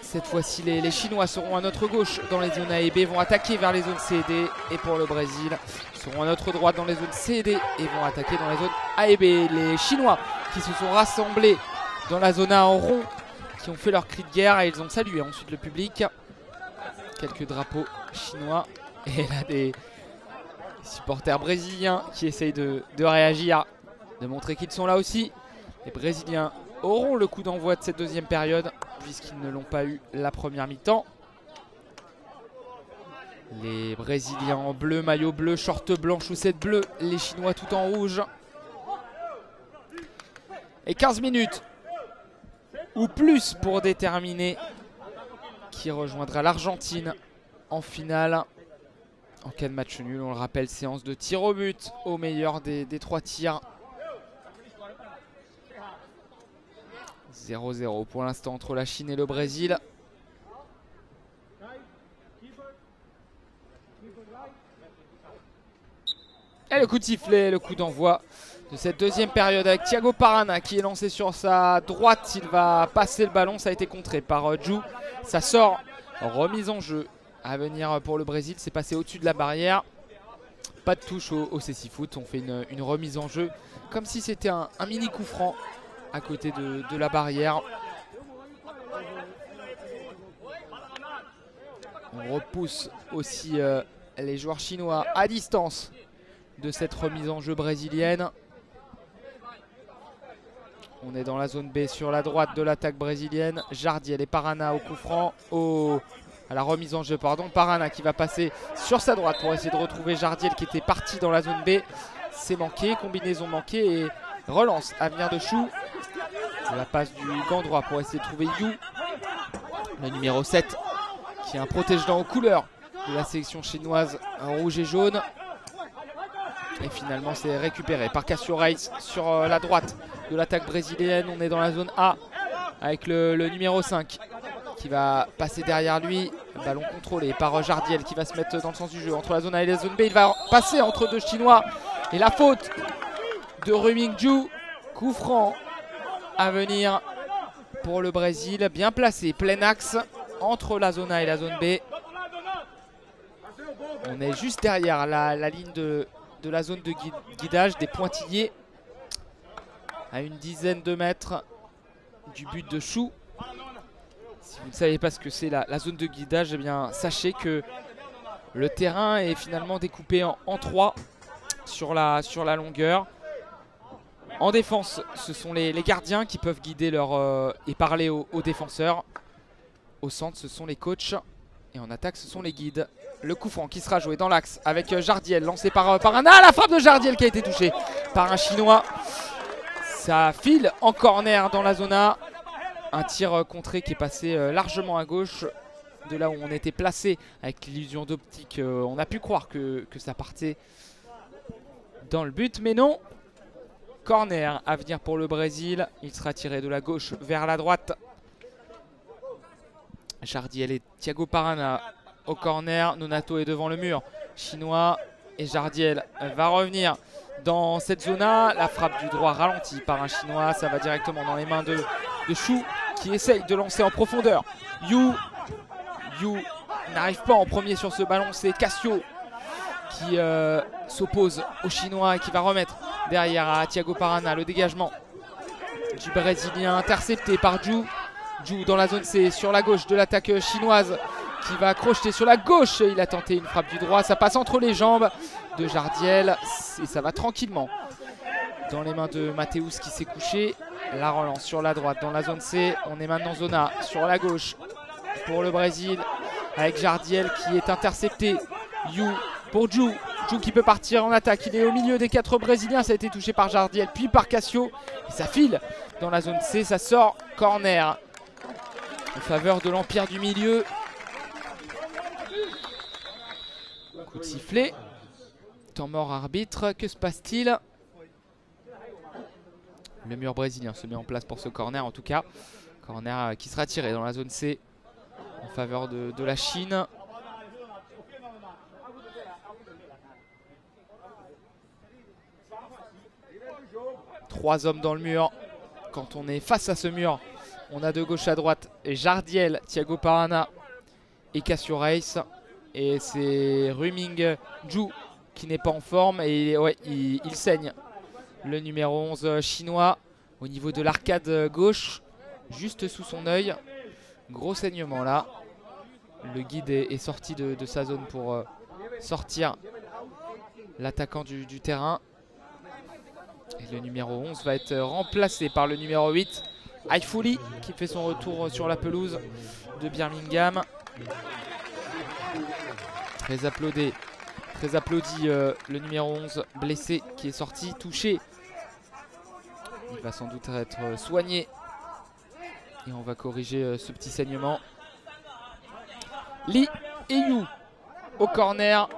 Cette fois-ci, les Chinois seront à notre gauche dans les zones A et B, vont attaquer vers les zones C et D. Et pour le Brésil, seront à notre droite dans les zones C et D et vont attaquer dans les zones A et B. Les Chinois qui se sont rassemblés dans la zone A en rond, qui ont fait leur cri de guerre et ils ont salué ensuite le public. Quelques drapeaux chinois et là des supporters brésiliens qui essayent de réagir, de montrer qu'ils sont là aussi. Les Brésiliens auront le coup d'envoi de cette deuxième période puisqu'ils ne l'ont pas eu la première mi-temps. Les Brésiliens en bleu, maillot bleu, short blanc, chaussettes bleues. Les Chinois tout en rouge. Et 15 minutes ou plus pour déterminer qui rejoindra l'Argentine en finale. En cas de match nul, on le rappelle, séance de tir au but au meilleur des 3 tirs. 0-0 pour l'instant entre la Chine et le Brésil. Et le coup de sifflet, le coup d'envoi de cette deuxième période avec Thiago Parana qui est lancé sur sa droite. Il va passer le ballon, ça a été contré par Ju. Ça sort, remise en jeu à venir pour le Brésil. C'est passé au-dessus de la barrière. Pas de touche au cécifoot. On fait une remise en jeu comme si c'était un mini coup franc à côté de la barrière. On repousse aussi les joueurs chinois à distance de cette remise en jeu brésilienne. On est dans la zone B sur la droite de l'attaque brésilienne. Jardiel et Parana au coup franc, à la remise en jeu, pardon. Parana qui va passer sur sa droite pour essayer de retrouver Jardiel qui était parti dans la zone B. C'est manqué, combinaison manquée et relance à venir de Chou. La passe du gant droit pour essayer de trouver Yu, le numéro 7, qui est un protège-dents aux couleurs de la sélection chinoise en rouge et jaune. Et finalement c'est récupéré par Cassio Reis sur la droite de l'attaque brésilienne. On est dans la zone A avec le numéro 5 qui va passer derrière lui. Ballon contrôlé par Jardiel qui va se mettre dans le sens du jeu entre la zone A et la zone B. Il va passer entre deux Chinois et la faute de Rumingju. Coup franc à venir pour le Brésil, bien placé, plein axe entre la zone A et la zone B. On est juste derrière la ligne de la zone de guidage des pointillés, à une dizaine de mètres du but de Chou. Si vous ne savez pas ce que c'est la zone de guidage, eh bien sachez que le terrain est finalement découpé en 3 sur la longueur. En défense, ce sont les gardiens qui peuvent guider et parler aux défenseurs. Au centre, ce sont les coachs. Et en attaque, ce sont les guides. Le coup franc qui sera joué dans l'axe avec Jardiel, lancé par Parana. La frappe de Jardiel qui a été touchée par un Chinois. Ça file en corner dans la zone A. Un tir contré qui est passé largement à gauche de là où on était placé avec l'illusion d'optique. On a pu croire que ça partait dans le but, mais non. Corner à venir pour le Brésil. Il sera tiré de la gauche vers la droite. Jardiel et Thiago Parana au corner. Nonato est devant le mur chinois. Et Jardiel va revenir dans cette zone A. La frappe du droit ralentie par un Chinois. Ça va directement dans les mains de Chou qui essaye de lancer en profondeur. Yu n'arrive pas en premier sur ce ballon. C'est Cassio qui s'oppose au Chinois et qui va remettre derrière à Thiago Parana. Le dégagement du Brésilien intercepté par Ju. Ju dans la zone C sur la gauche de l'attaque chinoise qui va crocheter sur la gauche. Il a tenté une frappe du droit. Ça passe entre les jambes de Jardiel et ça va tranquillement dans les mains de Mathéus qui s'est couché. La relance sur la droite dans la zone C. On est maintenant zone A sur la gauche pour le Brésil avec Jardiel qui est intercepté. Yu pour Ju. Ju qui peut partir en attaque. Il est au milieu des 4 Brésiliens. Ça a été touché par Jardiel puis par Cassio. Et ça file dans la zone C. Ça sort corner en faveur de l'Empire du Milieu. Coup de sifflet. Temps mort arbitre. Que se passe-t-il? Le mur brésilien se met en place pour ce corner en tout cas. Corner qui sera tiré dans la zone C en faveur de la Chine. Trois hommes dans le mur. Quand on est face à ce mur, on a de gauche à droite Jardiel, Thiago Parana et Cassio Reis. Et c'est Rumingju qui n'est pas en forme et ouais, il saigne. Le numéro 11 chinois au niveau de l'arcade gauche, juste sous son œil. Gros saignement là. Le guide est sorti de sa zone pour sortir l'attaquant du terrain. Et le numéro 11 va être remplacé par le numéro 8, Aifuli, qui fait son retour sur la pelouse de Birmingham. Très applaudi le numéro 11 blessé qui est sorti, touché. Il va sans doute être soigné. Et on va corriger ce petit saignement. Lee et Yu au corner.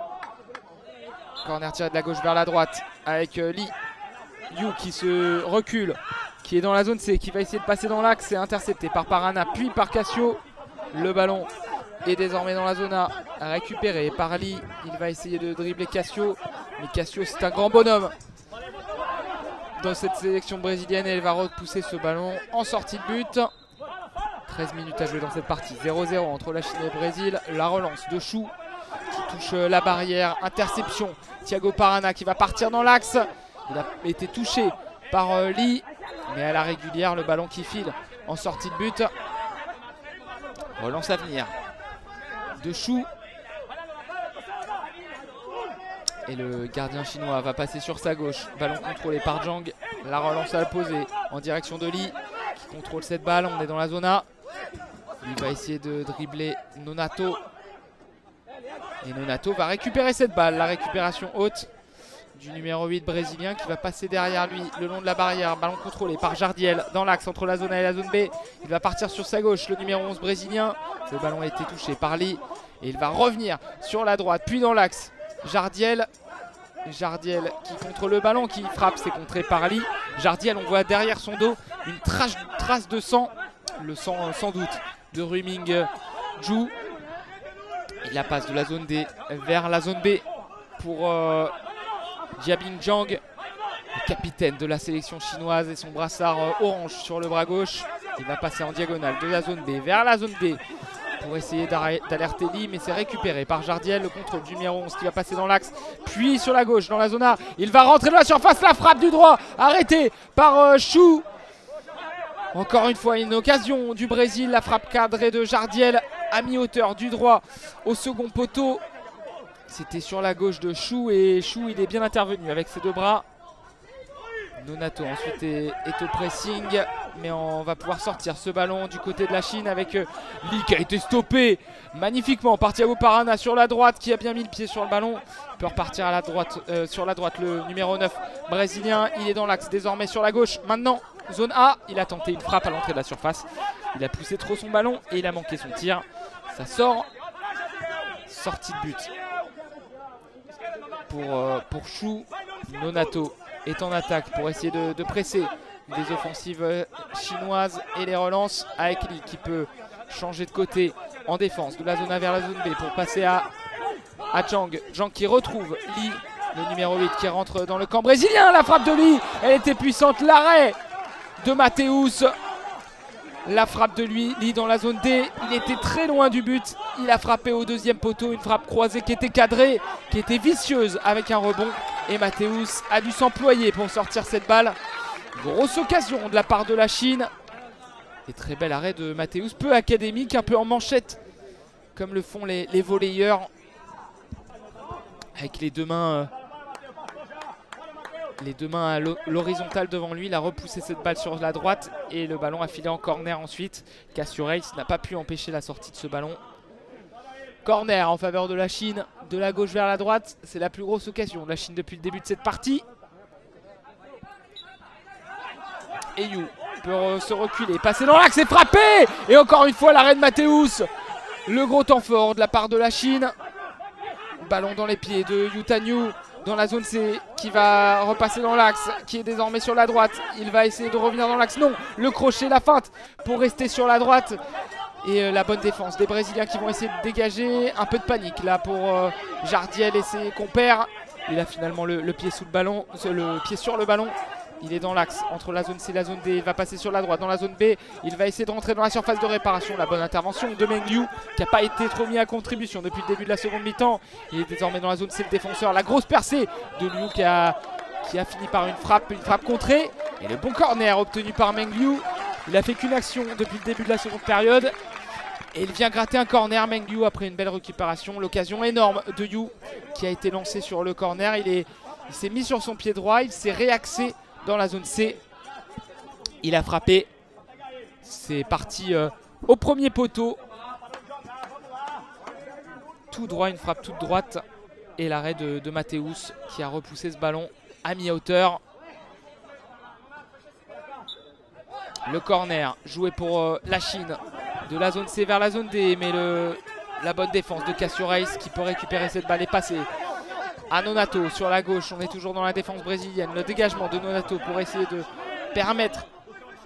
Corner tiré de la gauche vers la droite avec Lee. Yu qui se recule, qui est dans la zone C, qui va essayer de passer dans l'axe. C'est intercepté par Parana puis par Cassio. Le ballon est désormais dans la zone A, récupéré par Lee. Il va essayer de dribbler Cassio. Mais Cassio, c'est un grand bonhomme dans cette sélection brésilienne. Et elle va repousser ce ballon en sortie de but. 13 minutes à jouer dans cette partie. 0-0 entre la Chine et le Brésil. La relance de Chou qui touche la barrière. Interception. Thiago Parana qui va partir dans l'axe. Il a été touché par Lee. Mais à la régulière, le ballon qui file en sortie de but. Relance à venir de Chou. Et le gardien chinois va passer sur sa gauche. Ballon contrôlé par Zhang. La relance à la poser en direction de Lee qui contrôle cette balle. On est dans la zone A. Il va essayer de dribbler Nonato. Et Nonato va récupérer cette balle. La récupération haute du numéro 8 brésilien qui va passer derrière lui le long de la barrière. Ballon contrôlé par Jardiel dans l'axe entre la zone A et la zone B. Il va partir sur sa gauche, le numéro 11 brésilien. Le ballon a été touché par Lee. Et il va revenir sur la droite, puis dans l'axe. Jardiel qui contre le ballon, qui frappe, c'est contré par Lee. Jardiel, on voit derrière son dos une trace de sang. Le sang sans doute de Ruiming Ju. Et la passe de la zone D vers la zone B pour Jiabing Zhang, le capitaine de la sélection chinoise, et son brassard orange sur le bras gauche. Il va passer en diagonale de la zone B vers la zone D pour essayer d'alerter Lee, mais c'est récupéré par Jardiel. Le contrôle du numéro 11 qui va passer dans l'axe, puis sur la gauche dans la zone A. Il va rentrer dans la surface, la frappe du droit arrêtée par Chou. Encore une fois une occasion du Brésil, la frappe cadrée de Jardiel à mi-hauteur du droit au second poteau. C'était sur la gauche de Chou, et Chou il est bien intervenu avec ses deux bras. Nonato ensuite est au pressing, mais on va pouvoir sortir ce ballon du côté de la Chine avec Lee qui a été stoppé magnifiquement par Thiago Parana sur la droite, qui a bien mis le pied sur le ballon. Il peut repartir à la droite, sur la droite le numéro 9 brésilien. Il est dans l'axe désormais sur la gauche. Maintenant zone A, il a tenté une frappe à l'entrée de la surface. Il a poussé trop son ballon et il a manqué son tir. Ça sort. Sortie de but pour Chou. Nonato est en attaque pour essayer de presser les offensives chinoises et les relances avec Lee qui peut changer de côté en défense de la zone A vers la zone B pour passer à Zhang. Zhang qui retrouve Lee, le numéro 8 qui rentre dans le camp brésilien. La frappe de Lee, elle était puissante. L'arrêt de Matheus. La frappe de Lee dans la zone D. Il était très loin du but. Il a frappé au deuxième poteau. Une frappe croisée qui était cadrée, qui était vicieuse avec un rebond. Et Matheus a dû s'employer pour sortir cette balle. Grosse occasion de la part de la Chine. Et très bel arrêt de Matheus. Peu académique, un peu en manchette, comme le font les volleyeurs. Avec les deux mains à l'horizontale devant lui. Il a repoussé cette balle sur la droite et le ballon a filé en corner ensuite. Cassio Reis n'a pas pu empêcher la sortie de ce ballon. Corner en faveur de la Chine, de la gauche vers la droite. C'est la plus grosse occasion de la Chine depuis le début de cette partie. Et Yu peut se reculer, passer dans l'axe et frapper. Et encore une fois l'arrêt de Matheus. Le gros temps fort de la part de la Chine. Ballon dans les pieds de Yu Tanyu dans la zone C, qui va repasser dans l'axe, qui est désormais sur la droite. Il va essayer de revenir dans l'axe. Non, le crochet, la feinte pour rester sur la droite. Et la bonne défense des Brésiliens qui vont essayer de dégager. Un peu de panique là pour Jardiel et ses compères. Il a finalement le pied sous le ballon, le pied sur le ballon. Il est dans l'axe entre la zone C et la zone D. Il va passer sur la droite dans la zone B. Il va essayer de rentrer dans la surface de réparation. La bonne intervention de Meng Liu qui n'a pas été trop mis à contribution depuis le début de la seconde mi-temps. Il est désormais dans la zone C, le défenseur. La grosse percée de Liu qui a fini par une frappe contrée. Et le bon corner obtenu par Meng Liu. Il a fait qu'une action depuis le début de la seconde période. Et il vient gratter un corner, Meng Liu, après une belle récupération. L'occasion énorme de Yu qui a été lancé sur le corner. Il s'est mis sur son pied droit. Il s'est réaxé dans la zone C. Il a frappé. C'est parti au premier poteau. Tout droit, une frappe toute droite. Et l'arrêt de Mathéus qui a repoussé ce ballon à mi-hauteur. Le corner joué pour la Chine de la zone C vers la zone D. Mais la bonne défense de Cassio-Reis qui peut récupérer cette balle et passer à Nonato sur la gauche. On est toujours dans la défense brésilienne. Le dégagement de Nonato pour essayer de permettre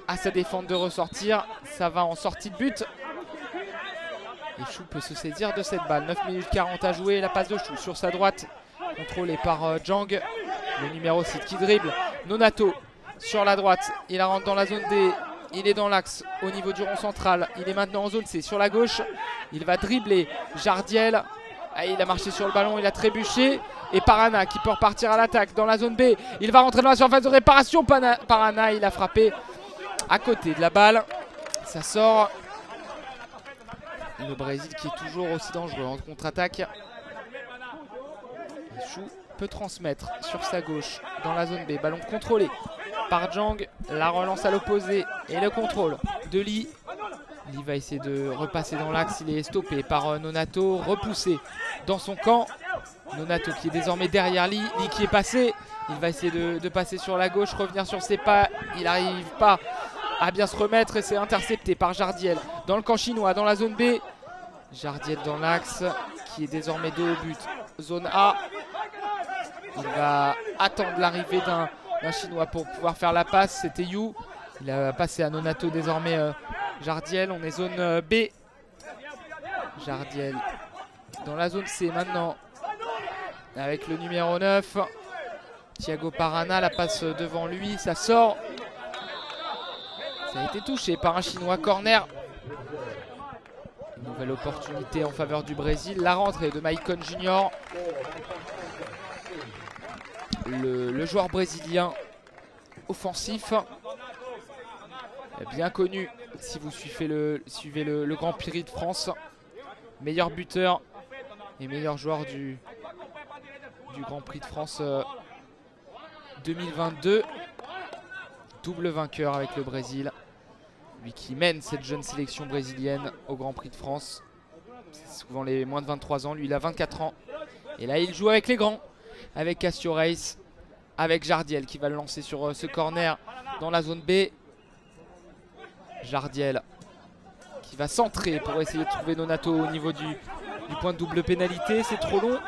à sa défense de ressortir. Ça va en sortie de but. Et Chou peut se saisir de cette balle. 9 minutes 40 à jouer. La passe de Chou sur sa droite. Contrôlée par Jang. Le numéro 7 qui dribble. Nonato sur la droite. Il la rentre dans la zone D. Il est dans l'axe au niveau du rond central. Il est maintenant en zone C sur la gauche. Il va dribbler Jardiel. Ah, il a marché sur le ballon. Il a trébuché. Et Parana qui peut repartir à l'attaque dans la zone B. Il va rentrer dans la surface de réparation. Parana, il a frappé à côté de la balle. Ça sort. Le Brésil qui est toujours aussi dangereux en contre-attaque. Chou peut transmettre sur sa gauche dans la zone B. Ballon contrôlé par Jang. La relance à l'opposé et le contrôle de Lee. Lee va essayer de repasser dans l'axe. Il est stoppé par Nonato. Repoussé dans son camp. Nonato qui est désormais derrière Lee. Lee qui est passé. Il va essayer de passer sur la gauche, revenir sur ses pas. Il n'arrive pas à bien se remettre et c'est intercepté par Jardiel dans le camp chinois, dans la zone B. Jardiel dans l'axe qui est désormais dos au but. Zone A. Il va attendre l'arrivée d'un chinois pour pouvoir faire la passe. C'était Yu. Il a passé à Nonato désormais Jardiel. On est zone B. Jardiel dans la zone C maintenant avec le numéro 9. Thiago Parana, la passe devant lui, ça sort. Ça a été touché par un chinois. Corner. Une nouvelle opportunité en faveur du Brésil. La rentrée de Maicon Junior. Le joueur brésilien offensif. Bien connu si vous suivez le Grand Prix de France. Meilleur buteur et meilleur joueur du Grand Prix de France 2022. Double vainqueur avec le Brésil. Lui qui mène cette jeune sélection brésilienne au Grand Prix de France. C'est souvent les moins de 23 ans. Lui il a 24 ans. Et là il joue avec les grands. Avec Cassio-Reis. Avec Jardiel qui va le lancer sur ce corner dans la zone B. Jardiel qui va centrer pour essayer de trouver Nonato au niveau du point de double pénalité. C'est trop long.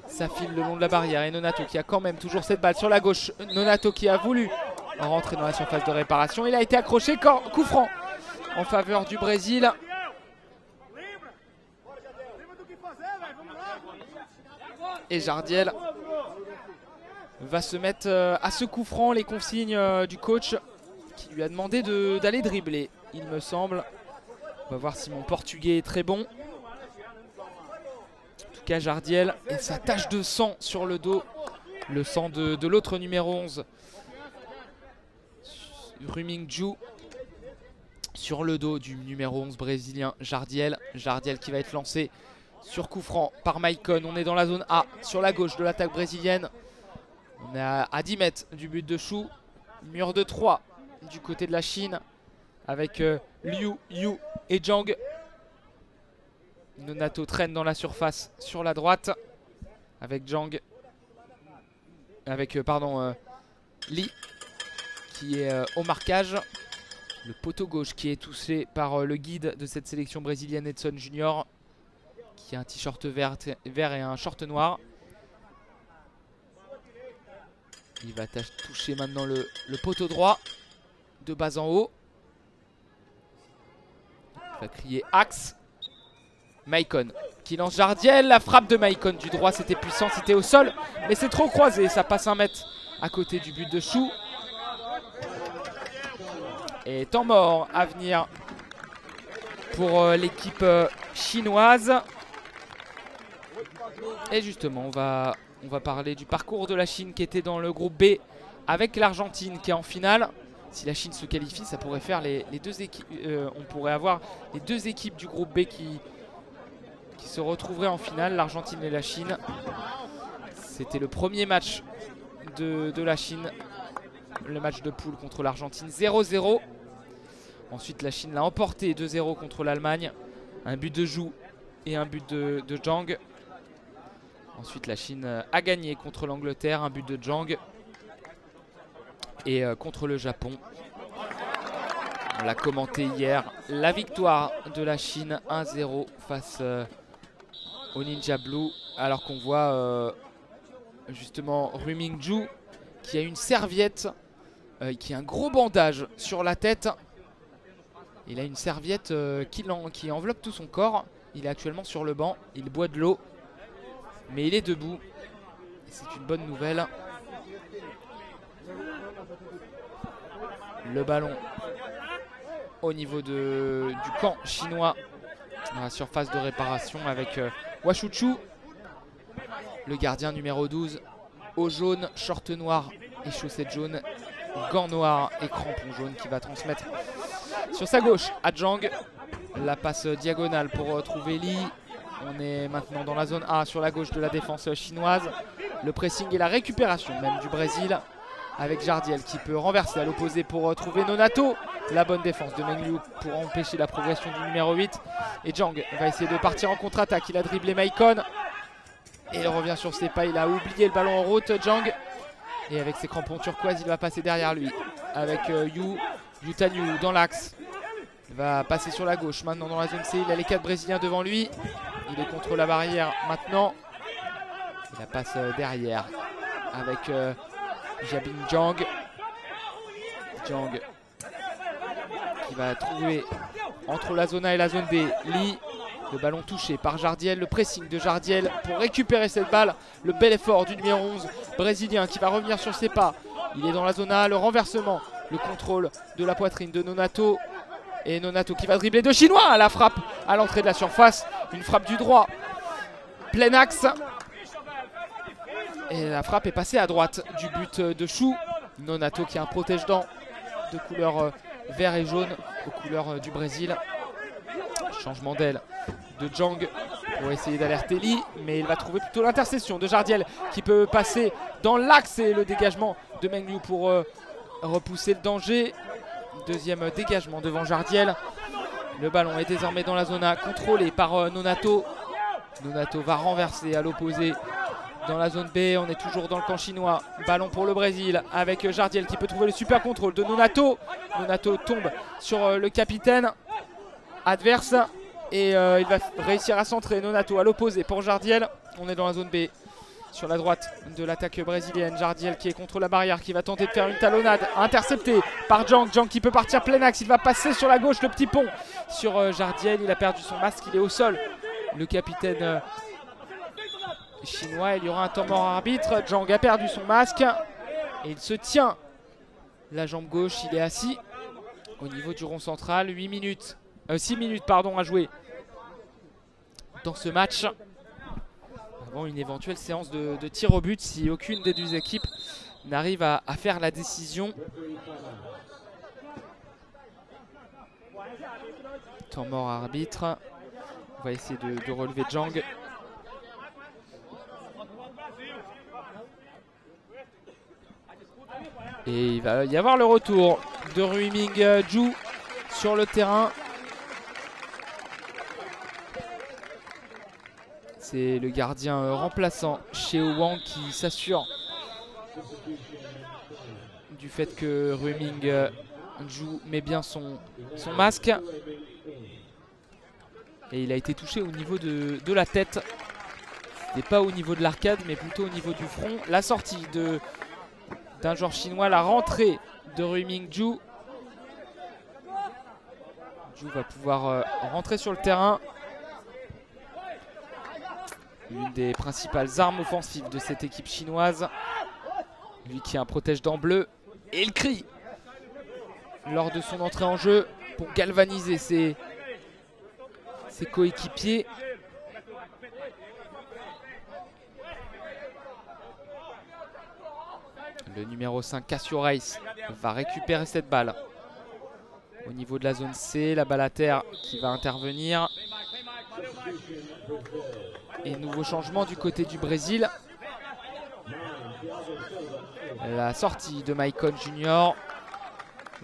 Ça file le long de la barrière. Et Nonato qui a quand même toujours cette balle sur la gauche. Nonato qui a voulu rentrer dans la surface de réparation. Il a été accroché. Coup franc en faveur du Brésil. Et Jardiel va se mettre à ce coup franc. Les consignes du coach qui lui a demandé d'aller dribbler, il me semble. On va voir si mon portugais est très bon. En tout cas Jardiel et sa tache de sang sur le dos. Le sang de l'autre numéro 11. Rumingju. Sur le dos du numéro 11 brésilien Jardiel. Jardiel qui va être lancé sur coup franc par Maicon. On est dans la zone A sur la gauche de l'attaque brésilienne. On est à 10 mètres du but de Chou. Mur de 3 du côté de la Chine avec Liu, Yu et Jang. Nonato traîne dans la surface sur la droite avec Jang. Avec Lee qui est au marquage. Le poteau gauche qui est touché par le guide de cette sélection brésilienne, Edson Junior, qui a un t-shirt vert et un short noir. Il va toucher maintenant le poteau droit de bas en haut. Il va crier axe. Maicon qui lance Jardiel. La frappe de Maicon du droit, c'était puissant, c'était au sol. Mais c'est trop croisé, ça passe 1 mètre à côté du but de Chou. Et temps mort à venir pour l'équipe chinoise. Et justement, on va parler du parcours de la Chine qui était dans le groupe B avec l'Argentine qui est en finale. Si la Chine se qualifie, ça pourrait faire les deux équipes. On pourrait avoir les deux équipes du groupe B qui se retrouveraient en finale, l'Argentine et la Chine. C'était le premier match de la Chine le match de poule contre l'Argentine 0-0. Ensuite la Chine l'a emporté 2-0 contre l'Allemagne. Un but de Zhu et un but de Zhang. Ensuite la Chine a gagné contre l'Angleterre, un but de Zhang. Et contre le Japon, on l'a commenté hier, la victoire de la Chine 1-0 face au Ninja Blue. Alors qu'on voit justement Rui Mingzhu qui a une serviette, qui a un gros bandage sur la tête. Il a une serviette qui enveloppe tout son corps. Il est actuellement sur le banc, il boit de l'eau, mais il est debout. C'est une bonne nouvelle. Le ballon au niveau du camp chinois dans la surface de réparation avec Washuchu, le gardien numéro 12, au jaune, short noir et chaussettes jaunes, gants noirs et crampons jaunes, qui va transmettre sur sa gauche à Zhang. La passe diagonale pour trouver Li. On est maintenant dans la zone A sur la gauche de la défense chinoise. Le pressing et la récupération même du Brésil, avec Jardiel qui peut renverser à l'opposé pour trouver Nonato. La bonne défense de Meng Liu pour empêcher la progression du numéro 8. Et Zhang va essayer de partir en contre-attaque. Il a dribblé Maicon et il revient sur ses pas. Il a oublié le ballon en route, Zhang. Et avec ses crampons turquoise, il va passer derrière lui avec Yu Tanyu dans l'axe. Il va passer sur la gauche maintenant dans la zone C. Il a les 4 Brésiliens devant lui. Il est contre la barrière maintenant. Il la passe derrière avec Jabin Zhang. Zhang qui va trouver entre la zone A et la zone B Li. Le ballon touché par Jardiel. Le pressing de Jardiel pour récupérer cette balle. Le bel effort du numéro 11 brésilien qui va revenir sur ses pas. Il est dans la zone A. Le renversement. Le contrôle de la poitrine de Nonato. Et Nonato qui va dribbler de Chinois à la frappe à l'entrée de la surface. Une frappe du droit. Plein axe. Et la frappe est passée à droite du but de Chou. Nonato qui a un protège-dents de couleur vert et jaune aux couleurs du Brésil. Changement d'aile de Zhang pour essayer d'alerter Li. Mais il va trouver plutôt l'intercession de Jardiel qui peut passer dans l'axe. Et le dégagement de Meng Liu pour repousser le danger. Deuxième dégagement devant Jardiel. Le ballon est désormais dans la zone A, contrôlé par Nonato. Nonato va renverser à l'opposé dans la zone B. On est toujours dans le camp chinois. Ballon pour le Brésil avec Jardiel qui peut trouver le super contrôle de Nonato. Nonato tombe sur le capitaine adverse et il va réussir à centrer Nonato à l'opposé pour Jardiel. On est dans la zone B. Sur la droite de l'attaque brésilienne, Jardiel qui est contre la barrière, qui va tenter de faire une talonnade, intercepté par Zhang. Zhang qui peut partir plein axe, il va passer sur la gauche le petit pont sur Jardiel. Il a perdu son masque, il est au sol. Le capitaine chinois, il y aura un temps mort arbitre. Zhang a perdu son masque et il se tient la jambe gauche. Il est assis au niveau du rond central. 6 minutes à jouer dans ce match. Avant une éventuelle séance de tir au but si aucune des deux équipes n'arrive à faire la décision. Temps mort arbitre. On va essayer de relever Zhang. Et il va y avoir le retour de Rui Mingzhu sur le terrain. C'est le gardien remplaçant Xiao Wang qui s'assure du fait que Rui Mingzhu met bien son masque. Et il a été touché au niveau de la tête. C'était pas au niveau de l'arcade mais plutôt au niveau du front. La sortie d'un joueur chinois, la rentrée de Rui Mingzhu. Zhu va pouvoir rentrer sur le terrain. L'une des principales armes offensives de cette équipe chinoise. Lui qui a un protège-dents bleu. Et il crie lors de son entrée en jeu pour galvaniser ses coéquipiers. Le numéro 5, Cassio Reis, va récupérer cette balle. Au niveau de la zone C, la balle à terre qui va intervenir. Et nouveau changement du côté du Brésil. La sortie de Maicon Junior.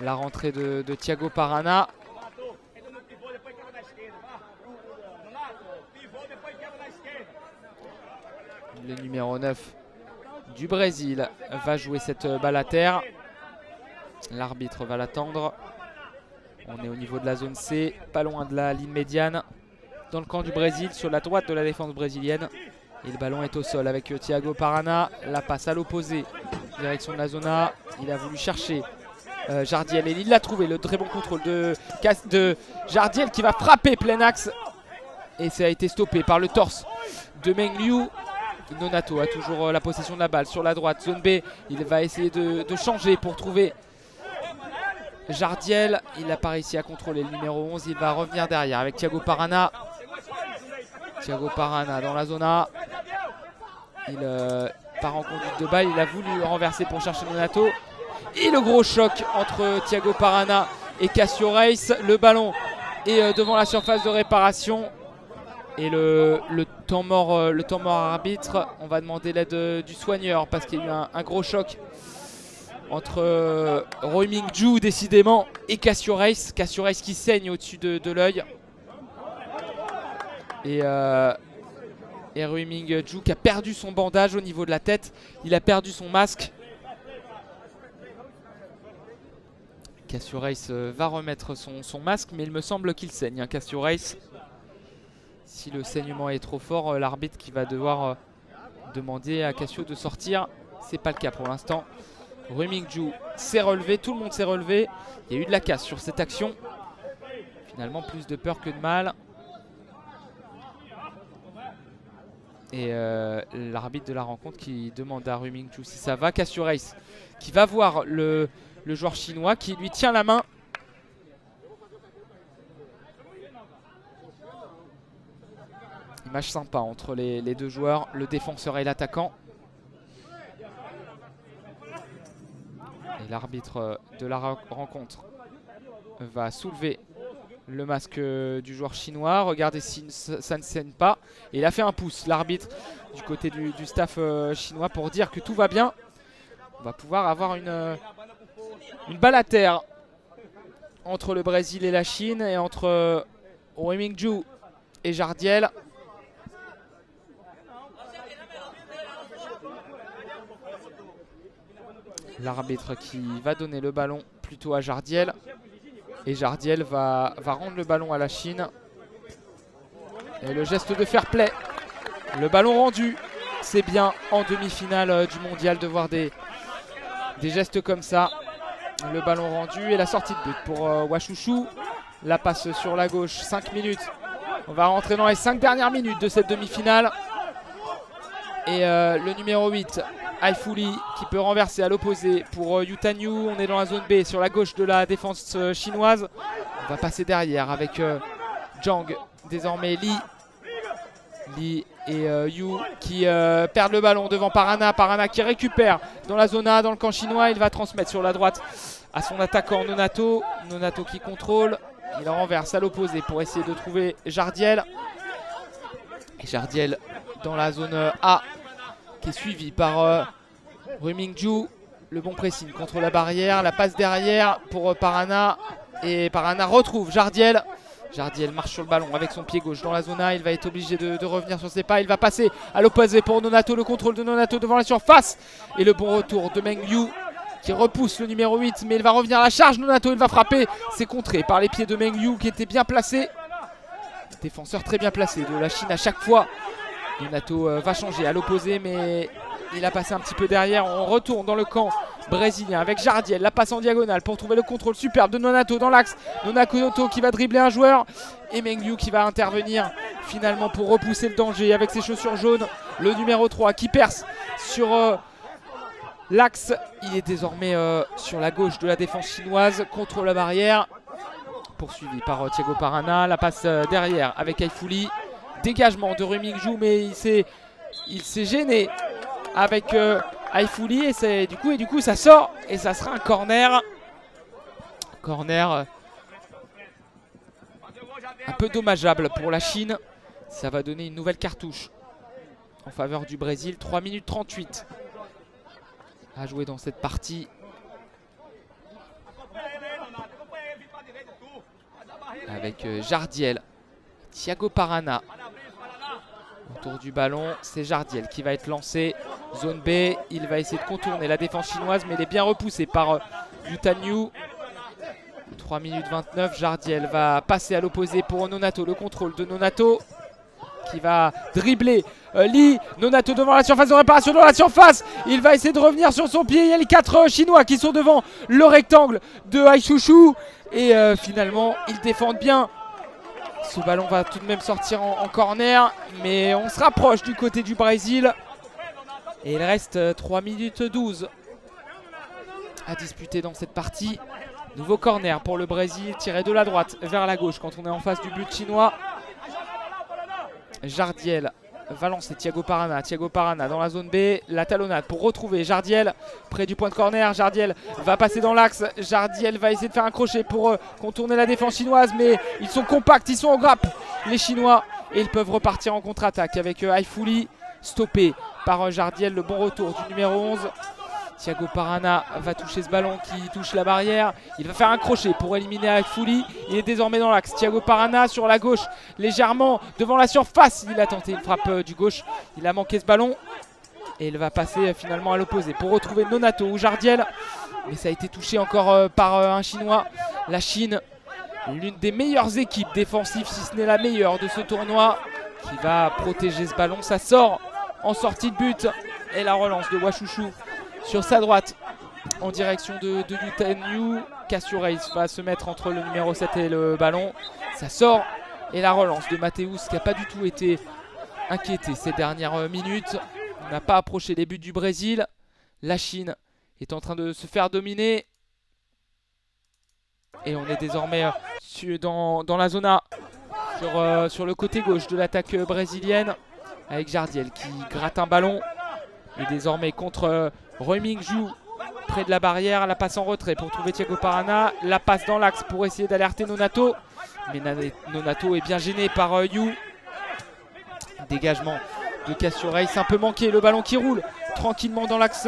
La rentrée de Thiago Parana. Le numéro 9 du Brésil va jouer cette balle à terre. L'arbitre va l'attendre. On est au niveau de la zone C, pas loin de la ligne médiane. Dans le camp du Brésil, sur la droite de la défense brésilienne. Et le ballon est au sol avec Thiago Parana. La passe à l'opposé, direction de la zone A. Il a voulu chercher Jardiel et il l'a trouvé. Le très bon contrôle de Jardiel qui va frapper plein axe. Et ça a été stoppé par le torse de Meng Liu. Nonato a toujours la possession de la balle sur la droite. Zone B, il va essayer de changer pour trouver Jardiel. Il n'a pas réussi à contrôler le numéro 11. Il va revenir derrière avec Thiago Parana. Thiago Parana dans la zone A. Il part en conduite de balle. Il a voulu renverser pour chercher Nonato. Et le gros choc entre Thiago Parana et Cassio Reis. Le ballon est devant la surface de réparation. Et le temps mort arbitre, on va demander l'aide du soigneur parce qu'il y a eu un gros choc entre Rui Mingju décidément et Cassio Reis. Cassio Reis qui saigne au-dessus de l'œil. Et Rui Mingju qui a perdu son bandage au niveau de la tête. Il a perdu son masque. Cassio Reis va remettre son masque, mais il me semble qu'il saigne, hein, Cassio Reis. Si le saignement est trop fort, l'arbitre qui va devoir demander à Cassio de sortir. C'est pas le cas pour l'instant. Rui Mingju s'est relevé, tout le monde s'est relevé. Il y a eu de la casse sur cette action. Finalement, plus de peur que de mal. Et l'arbitre de la rencontre qui demande à Rui Mingju si ça va. Cassio Reis qui va voir le joueur chinois qui lui tient la main. Match sympa entre les deux joueurs, le défenseur et l'attaquant. Et l'arbitre de la rencontre va soulever le masque du joueur chinois. Regardez si ça ne saigne pas. Et il a fait un pouce, l'arbitre, du côté du staff chinois pour dire que tout va bien. On va pouvoir avoir une balle à terre entre le Brésil et la Chine et entre Rui Mingju et Jardiel. L'arbitre qui va donner le ballon plutôt à Jardiel. Et Jardiel va rendre le ballon à la Chine. Et le geste de fair play. Le ballon rendu. C'est bien en demi-finale du mondial de voir des gestes comme ça. Le ballon rendu et la sortie de but pour Washushu. La passe sur la gauche, 5 minutes. On va rentrer dans les 5 dernières minutes de cette demi-finale. Et le numéro 8, Haifouli, qui peut renverser à l'opposé pour Yutanyu. On est dans la zone B sur la gauche de la défense chinoise. On va passer derrière avec Zhang, désormais Li et Yu qui perdent le ballon devant Parana. Parana qui récupère dans la zone A, dans le camp chinois. Il va transmettre sur la droite à son attaquant Nonato. Nonato qui contrôle. Il renverse à l'opposé pour essayer de trouver Jardiel. Et Jardiel dans la zone A qui est suivi par Rui Mingju. Le bon pressing contre la barrière. La passe derrière pour Parana. Et Parana retrouve Jardiel. Jardiel marche sur le ballon avec son pied gauche dans la zone A. Il va être obligé de revenir sur ses pas. Il va passer à l'opposé pour Nonato. Le contrôle de Nonato devant la surface. Et le bon retour de Meng Liu qui repousse le numéro 8. Mais il va revenir à la charge. Nonato, il va frapper. C'est contré par les pieds de Meng Liu qui était bien placé. Défenseur très bien placé de la Chine à chaque fois. Nonato va changer à l'opposé, mais il a passé un petit peu derrière. On retourne dans le camp brésilien avec Jardiel. La passe en diagonale pour trouver le contrôle superbe de Nonato dans l'axe. Nonato qui va dribbler un joueur. Et Meng Liu qui va intervenir finalement pour repousser le danger avec ses chaussures jaunes. Le numéro 3 qui perce sur l'axe. Il est désormais sur la gauche de la défense chinoise contre la barrière. Poursuivi par Thiago Parana. La passe derrière avec Haifouli. Dégagement de Rui Mingju, mais il s'est gêné avec Haifouli et du coup ça sort et ça sera un corner. Corner un peu dommageable pour la Chine. Ça va donner une nouvelle cartouche en faveur du Brésil. 3 minutes 38 à jouer dans cette partie. Avec Jardiel, Thiago Parana. Autour du ballon, c'est Jardiel qui va être lancé. Zone B, il va essayer de contourner la défense chinoise, mais il est bien repoussé par Yutanyu. 3 minutes 29, Jardiel va passer à l'opposé pour Nonato. Le contrôle de Nonato qui va dribbler Lee. Nonato devant la surface de réparation, dans la surface. Il va essayer de revenir sur son pied. Il y a les 4 Chinois qui sont devant le rectangle de Aishushu. Et finalement, ils défendent bien. Ce ballon va tout de même sortir en corner. Mais on se rapproche du côté du Brésil. Et il reste 3 minutes 12 à disputer dans cette partie. Nouveau corner pour le Brésil, tiré de la droite vers la gauche quand on est en face du but chinois. Jardiel va lancer Thiago Parana. Thiago Parana dans la zone B, la talonnade pour retrouver Jardiel près du point de corner. Jardiel va passer dans l'axe. Jardiel va essayer de faire un crochet pour contourner la défense chinoise, mais ils sont compacts, ils sont en grappe les Chinois, et ils peuvent repartir en contre-attaque avec Haifouli stoppé par Jardiel. Le bon retour du numéro 11. Thiago Parana va toucher ce ballon qui touche la barrière. Il va faire un crochet pour éliminer Haifouli. Il est désormais dans l'axe. Thiago Parana sur la gauche, légèrement devant la surface. Il a tenté une frappe du gauche. Il a manqué ce ballon. Et il va passer finalement à l'opposé pour retrouver Nonato ou Jardiel. Mais ça a été touché encore par un Chinois. La Chine, l'une des meilleures équipes défensives, si ce n'est la meilleure de ce tournoi, qui va protéger ce ballon. Ça sort en sortie de but. Et la relance de Washushu sur sa droite en direction de Yutanyu. Cassio Reis va se mettre entre le numéro 7 et le ballon. Ça sort. Et la relance de Mathéus qui n'a pas du tout été inquiété ces dernières minutes. On n'a pas approché les buts du Brésil. La Chine est en train de se faire dominer. Et on est désormais dans la zone A, sur le côté gauche de l'attaque brésilienne, avec Jardiel qui gratte un ballon. Et désormais contre Remingju près de la barrière. La passe en retrait pour trouver Thiago Parana. La passe dans l'axe pour essayer d'alerter Nonato. Mais Nonato est bien gêné par Yu. Dégagement de Cassio Reis, un peu manqué. Le ballon qui roule tranquillement dans l'axe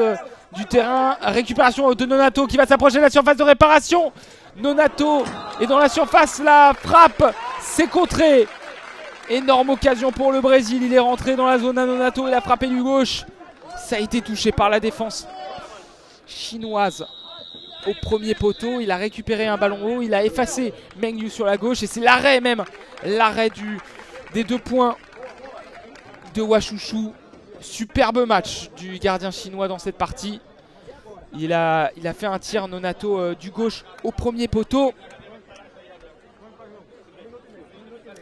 du terrain. Récupération de Nonato qui va s'approcher de la surface de réparation. Nonato est dans la surface. La frappe, c'est contré. Énorme occasion pour le Brésil. Il est rentré dans la zone à Nonato. Il a frappé du gauche. Ça a été touché par la défense chinoise au premier poteau. Il a récupéré un ballon haut. Il a effacé Meng Yu sur la gauche. Et c'est l'arrêt même. L'arrêt des 2 points de Washushu. Superbe match du gardien chinois dans cette partie. Il a fait un tir Nonato du gauche au premier poteau.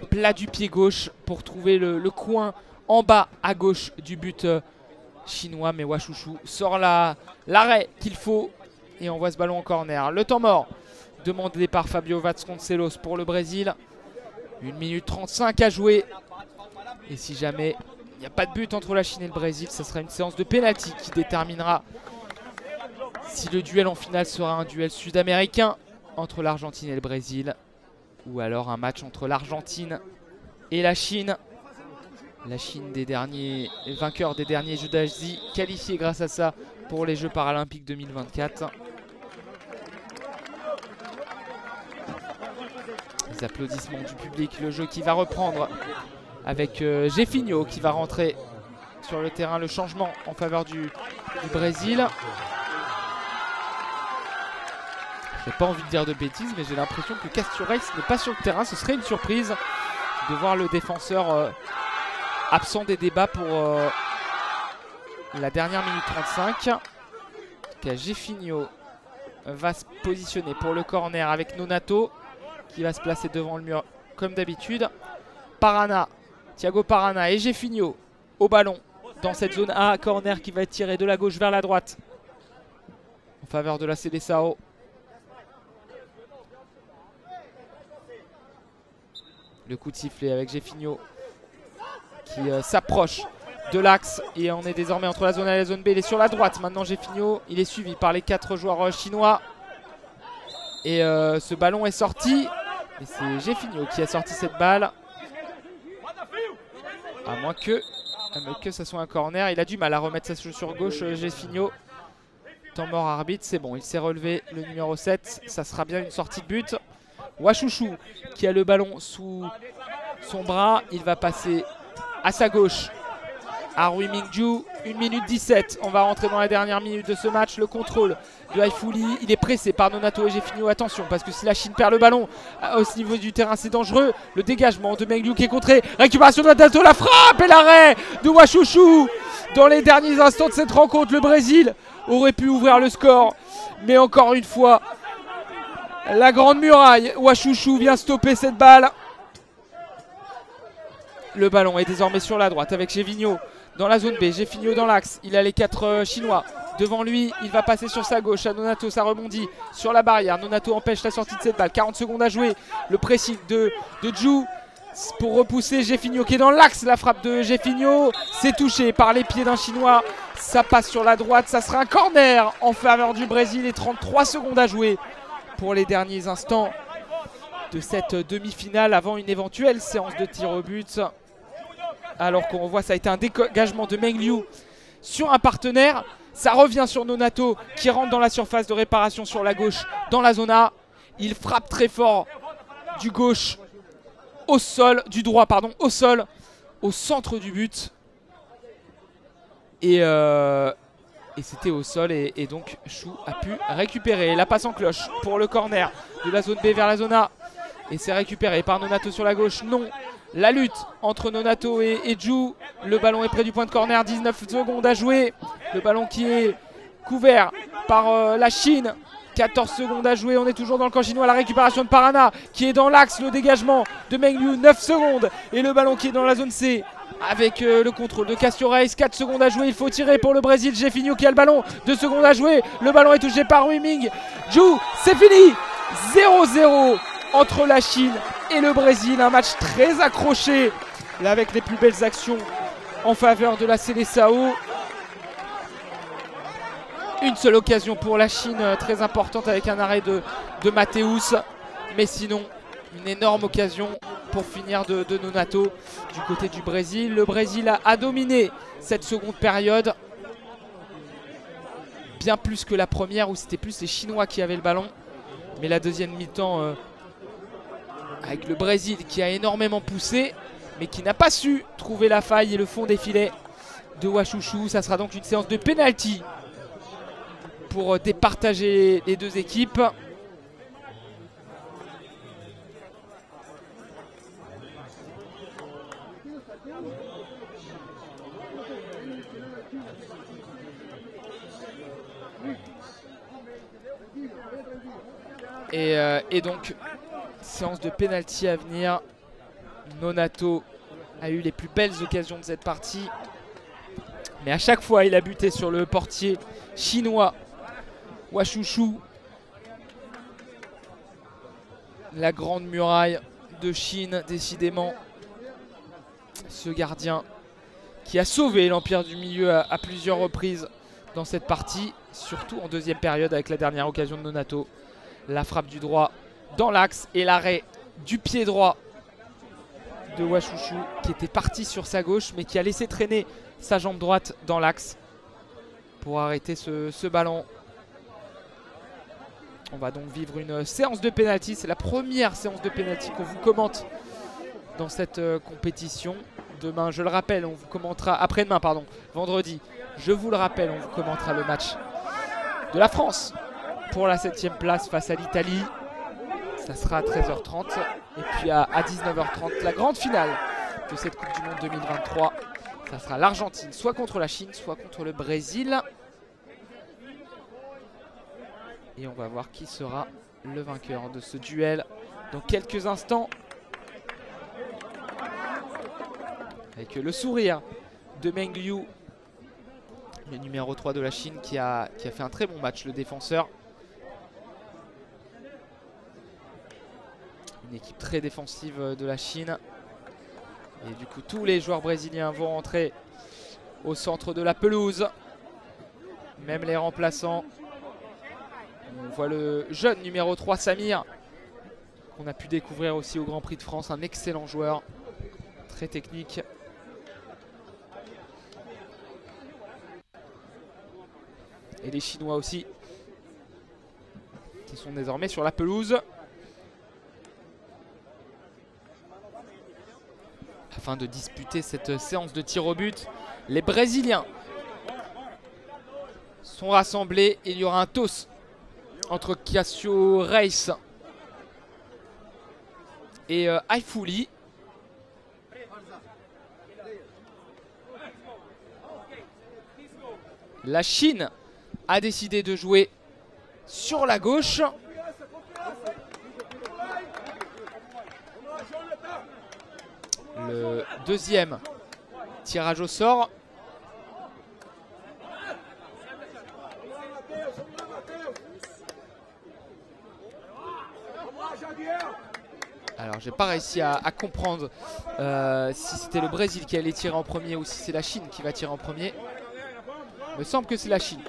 Plat du pied gauche pour trouver le coin en bas à gauche du but chinois. Mais Washushu sort l'arrêt qu'il faut et envoie ce ballon en corner. Le temps mort demandé par Fabio Vasconcelos pour le Brésil. 1 minute 35 à jouer. Et si jamais il n'y a pas de but entre la Chine et le Brésil, ce sera une séance de pénalty qui déterminera si le duel en finale sera un duel sud-américain entre l'Argentine et le Brésil, ou alors un match entre l'Argentine et la Chine. La Chine des derniers vainqueurs des derniers Jeux d'Asie, qualifiés grâce à ça pour les Jeux paralympiques 2024. Les applaudissements du public, le jeu qui va reprendre avec Jefinho qui va rentrer sur le terrain. Le changement en faveur du Brésil. J'ai pas envie de dire de bêtises, mais j'ai l'impression que Cassio Reis n'est pas sur le terrain. Ce serait une surprise de voir le défenseur absent des débats pour la dernière minute 35. Jefinho va se positionner pour le corner avec Nonato qui va se placer devant le mur comme d'habitude. Parana, Thiago Parana et Jefinho au ballon dans cette zone A. Corner qui va être tiré de la gauche vers la droite en faveur de la Seleção. Le coup de sifflet avec Jefinho qui s'approche de l'axe. Et on est désormais entre la zone A et la zone B. Il est sur la droite maintenant Jefinho. Il est suivi par les 4 joueurs chinois. Et ce ballon est sorti. Et c'est Jefinho qui a sorti cette balle. À moins que ça soit un corner. Il a du mal à remettre sa chaussure gauche, Jefinho. Temps mort arbitre, c'est bon, il s'est relevé le numéro 7. Ça sera bien une sortie de but. Washushu qui a le ballon sous son bras. Il va passer à sa gauche à Rui Mingju. 1 minute 17. On va rentrer dans la dernière minute de ce match. Le contrôle de Haifuli. Il est pressé par Nonato et Gefinio. Attention, parce que si la Chine perd le ballon au niveau du terrain, c'est dangereux. Le dégagement de Menglu qui est contré. Récupération de Nonato. La frappe et l'arrêt de Washushu. Dans les derniers instants de cette rencontre, le Brésil aurait pu ouvrir le score. Mais encore une fois, la grande muraille. Washushu vient stopper cette balle. Le ballon est désormais sur la droite avec Gefinio dans la zone B. Gefinio dans l'axe. Il a les 4 Chinois devant lui. Il va passer sur sa gauche à Nonato. Ça rebondit sur la barrière. Nonato empêche la sortie de cette balle. 40 secondes à jouer. Le pressing de Ju pour repousser Gefinio qui est dans l'axe. La frappe de Gefinio, c'est touché par les pieds d'un Chinois. Ça passe sur la droite. Ça sera un corner en faveur du Brésil et 33 secondes à jouer pour les derniers instants de cette demi-finale avant une éventuelle séance de tir au but. Alors qu'on voit, ça a été un dégagement de Menglu sur un partenaire. Ça revient sur Nonato qui rentre dans la surface de réparation sur la gauche dans la zone A. Il frappe très fort du gauche au sol, du droit pardon, au sol, au centre du but. Et c'était au sol et donc Chou a pu récupérer. La passe en cloche pour le corner de la zone B vers la zone A. Et c'est récupéré par Nonato sur la gauche. Non. La lutte entre Nonato et Ju. Le ballon est près du point de corner. 19 secondes à jouer. Le ballon qui est couvert par la Chine. 14 secondes à jouer. On est toujours dans le camp chinois. La récupération de Parana qui est dans l'axe. Le dégagement de Menglu. 9 secondes. Et le ballon qui est dans la zone C. Avec le contrôle de Casio-Reis. 4 secondes à jouer. Il faut tirer pour le Brésil. Gefinio qui a le ballon. 2 secondes à jouer. Le ballon est touché par Rui Ming. Ju, c'est fini. 0-0 entre la Chine et le Brésil. Un match très accroché. Là avec les plus belles actions en faveur de la Seleção. Une seule occasion pour la Chine très importante avec un arrêt de Mateus. Mais sinon, une énorme occasion pour finir de Nonato du côté du Brésil. Le Brésil a dominé cette seconde période. Bien plus que la première où c'était plus les Chinois qui avaient le ballon. Mais la deuxième mi-temps avec le Brésil qui a énormément poussé mais qui n'a pas su trouver la faille et le fond des filets de Washushu. Ça sera donc une séance de pénalty pour départager les deux équipes. Et donc séance de pénalty à venir. Nonato a eu les plus belles occasions de cette partie, mais à chaque fois il a buté sur le portier chinois Washushu. La grande muraille de Chine, décidément. Ce gardien qui a sauvé l'Empire du Milieu à plusieurs reprises dans cette partie, surtout en deuxième période avec la dernière occasion de Nonato. La frappe du droit dans l'axe et l'arrêt du pied droit de Washushu qui était parti sur sa gauche mais qui a laissé traîner sa jambe droite dans l'axe pour arrêter ce ballon. On va donc vivre une séance de pénalty. C'est la première séance de pénalty qu'on vous commente dans cette compétition. Demain, je le rappelle, on vous commentera, après-demain pardon, vendredi, je vous le rappelle, on vous commentera le match de la France pour la 7e place face à l'Italie. Ça sera à 13h30 et puis à 19h30 la grande finale de cette Coupe du Monde 2023. Ça sera l'Argentine soit contre la Chine soit contre le Brésil. Et on va voir qui sera le vainqueur de ce duel dans quelques instants. Avec le sourire de Menglu, le numéro 3 de la Chine qui a fait un très bon match, le défenseur. Une équipe très défensive de la Chine. Et du coup, tous les joueurs brésiliens vont rentrer au centre de la pelouse. Même les remplaçants. On voit le jeune numéro 3, Samir, qu'on a pu découvrir aussi au Grand Prix de France. Un excellent joueur, très technique. Et les Chinois aussi, qui sont désormais sur la pelouse. Afin de disputer cette séance de tir au but, les Brésiliens sont rassemblés. Il y aura un toss entre Cássio Reis et Haifouli. La Chine a décidé de jouer sur la gauche. Le deuxième tirage au sort. Alors j'ai pas réussi à comprendre si c'était le Brésil qui allait tirer en premier ou si c'est la Chine qui va tirer en premier. Il me semble que c'est la Chine.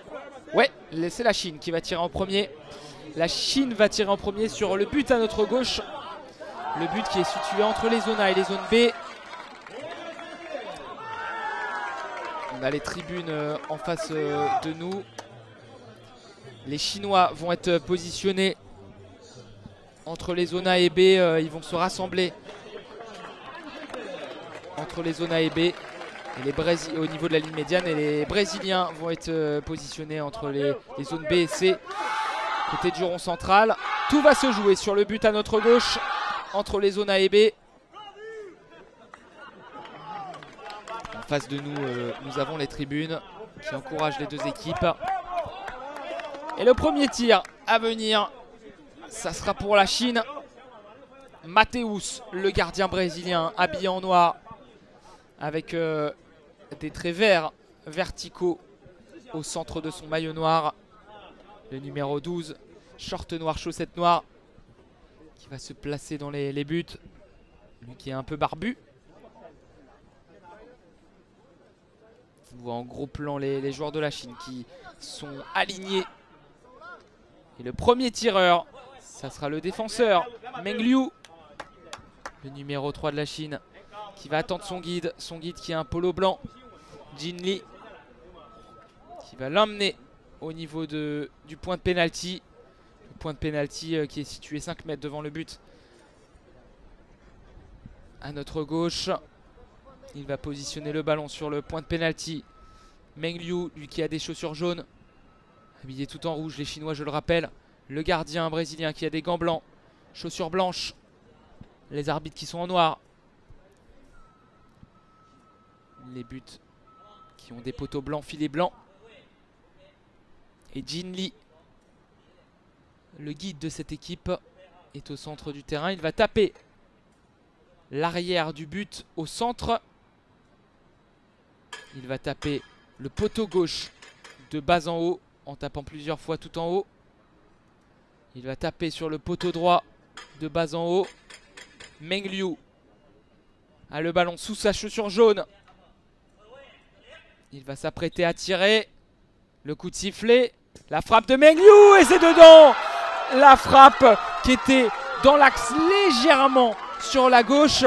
Ouais, c'est la Chine qui va tirer en premier. La Chine va tirer en premier sur le but à notre gauche. Le but qui est situé entre les zones A et les zones B. On a les tribunes en face de nous. Les Chinois vont être positionnés entre les zones A et B. Ils vont se rassembler entre les zones A et B. Et les au niveau de la ligne médiane. Et les Brésiliens vont être positionnés entre les zones B et C. Côté du rond central. Tout va se jouer sur le but à notre gauche. Entre les zones A et B. En face de nous, nous avons les tribunes qui encouragent les deux équipes. Et le premier tir à venir, ça sera pour la Chine. Matheus, le gardien brésilien, habillé en noir, avec des traits verts verticaux au centre de son maillot noir. Le numéro 12, short noir, chaussettes noires, qui va se placer dans les buts. Lui qui est un peu barbu. On voit en gros plan les joueurs de la Chine qui sont alignés. Et le premier tireur, ça sera le défenseur Meng Liu, le numéro 3 de la Chine, qui va attendre son guide qui a un polo blanc, Jin Lee, qui va l'emmener au niveau du point de pénalty. Le point de pénalty qui est situé 5 mètres devant le but. À notre gauche, il va positionner le ballon sur le point de pénalty. Meng Liu, lui qui a des chaussures jaunes, habillé tout en rouge, les Chinois je le rappelle. Le gardien brésilien qui a des gants blancs, chaussures blanches. Les arbitres qui sont en noir. Les buts qui ont des poteaux blancs, filets blancs. Et Jin Lee, le guide de cette équipe, est au centre du terrain. Il va taper l'arrière du but au centre. Il va taper le poteau gauche de bas en haut en tapant plusieurs fois tout en haut. Il va taper sur le poteau droit de bas en haut. Meng Liu a le ballon sous sa chaussure jaune. Il va s'apprêter à tirer. Le coup de sifflet. La frappe de Meng Liu et c'est dedans. La frappe qui était dans l'axe légèrement sur la gauche.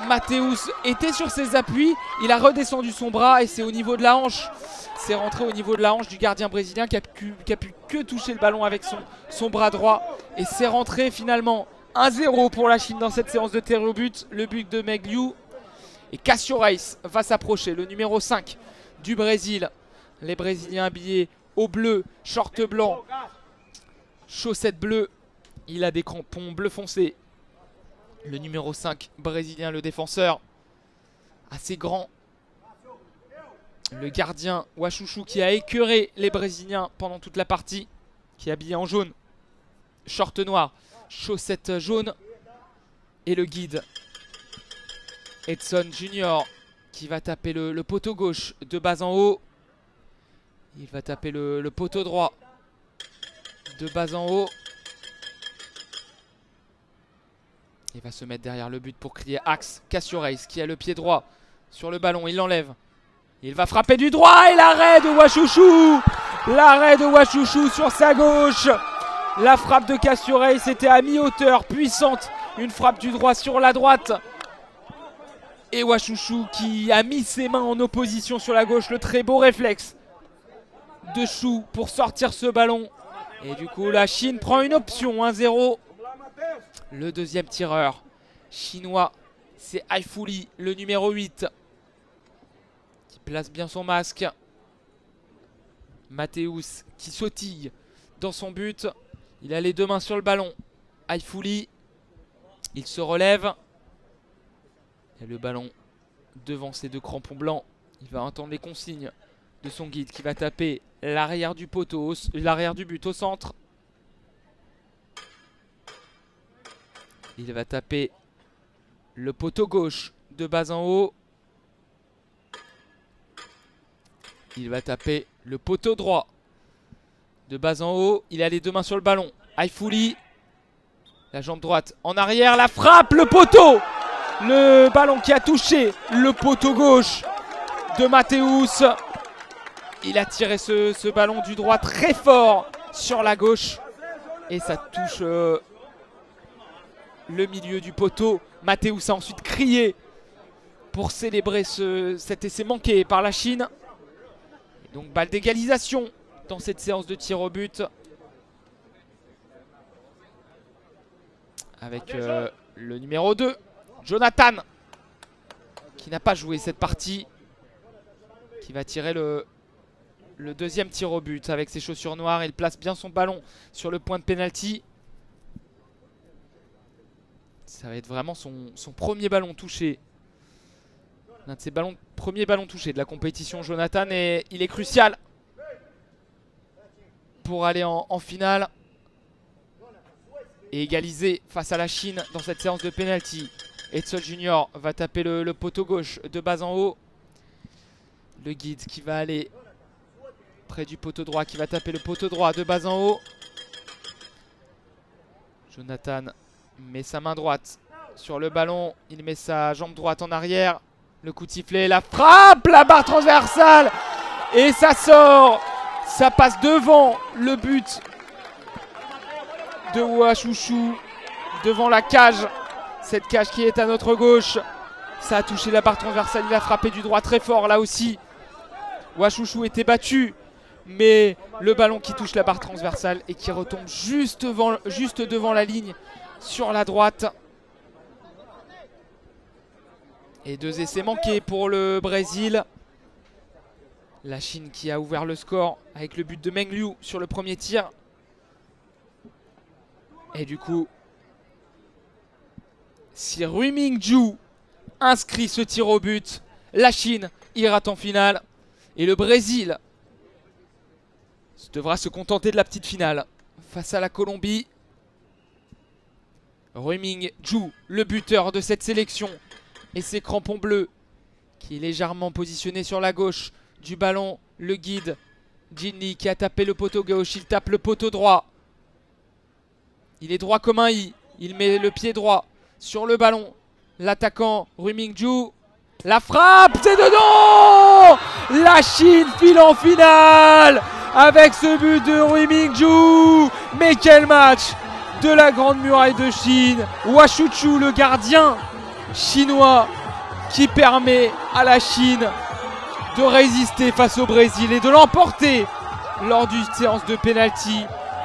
Matheus était sur ses appuis. Il a redescendu son bras et c'est au niveau de la hanche. C'est rentré au niveau de la hanche du gardien brésilien qui a pu que toucher le ballon avec son bras droit. Et c'est rentré finalement 1-0 pour la Chine dans cette séance de tir au but. Le but de Meng Liu. Et Cássio Reis va s'approcher, le numéro 5 du Brésil. Les Brésiliens habillés au bleu, short blanc, chaussettes bleues. Il a des crampons bleu foncé. Le numéro 5 brésilien, le défenseur, assez grand. Le gardien Wachouchou qui a écœuré les Brésiliens pendant toute la partie, qui est habillé en jaune, short noir, chaussettes jaunes. Et le guide Edson Junior qui va taper le poteau gauche de bas en haut. Il va taper le poteau droit de bas en haut. Il va se mettre derrière le but pour crier axe. Cássio Reis qui a le pied droit sur le ballon, il l'enlève. Il va frapper du droit et l'arrêt de Wachouchou. L'arrêt de Wachouchou sur sa gauche. La frappe de Cássio Reis était à mi-hauteur, puissante. Une frappe du droit sur la droite. Et Wachouchou qui a mis ses mains en opposition sur la gauche. Le très beau réflexe de Chou pour sortir ce ballon. Et du coup, la Chine prend une option, 1-0. Le deuxième tireur chinois, c'est Haifuli, le numéro 8. Qui place bien son masque. Mathéus qui sautille dans son but. Il a les deux mains sur le ballon. Haifuli, il se relève. Et le ballon devant ses deux crampons blancs. Il va entendre les consignes de son guide qui va taper l'arrière du poteau, l'arrière du but au centre. Il va taper le poteau gauche de bas en haut. Il va taper le poteau droit de bas en haut. Il a les deux mains sur le ballon. Haifuli, la jambe droite en arrière, la frappe, le poteau. Le ballon qui a touché le poteau gauche de Mathéus. Il a tiré ce ballon du droit très fort sur la gauche. Et ça touche le milieu du poteau. Mathéus a ensuite crié pour célébrer cet essai manqué par la Chine. Et donc balle d'égalisation dans cette séance de tir au but. Avec le numéro 2, Jonathan, qui n'a pas joué cette partie. Qui va tirer le deuxième tir au but avec ses chaussures noires. Il place bien son ballon sur le point de pénalty. Ça va être vraiment son premier ballon touché. L'un de ses premiers ballons touchés de la compétition, Jonathan. Et il est crucial pour aller en finale. Et égaliser face à la Chine dans cette séance de pénalty. Edsel Junior va taper le poteau gauche de bas en haut. Le guide qui va aller près du poteau droit, qui va taper le poteau droit de bas en haut. Jonathan met sa main droite sur le ballon. Il met sa jambe droite en arrière. Le coup de sifflet, la frappe, la barre transversale. Et ça sort. Ça passe devant le but de Ouachouchou. Devant la cage. Cette cage qui est à notre gauche. Ça a touché la barre transversale. Il a frappé du droit très fort là aussi. Ouachouchou était battu. Mais le ballon qui touche la barre transversale et qui retombe juste devant la ligne sur la droite. Et deux essais manqués pour le Brésil. La Chine qui a ouvert le score avec le but de Meng Liu sur le premier tir. Et du coup, si Rui Mingju inscrit ce tir au but, la Chine ira en finale. Et le Brésil devra se contenter de la petite finale face à la Colombie. Rui Mingju, le buteur de cette sélection. Et ses crampons bleus qui est légèrement positionné sur la gauche du ballon. Le guide Jin Lee qui a tapé le poteau gauche. Il tape le poteau droit. Il est droit comme un i. Il met le pied droit sur le ballon. L'attaquant Rui Mingju. La frappe, c'est dedans. La Chine file en finale avec ce but de Rui Mingju. Mais quel match de la Grande Muraille de Chine. Ouachouchou, le gardien chinois, qui permet à la Chine de résister face au Brésil et de l'emporter lors d'une séance de pénalty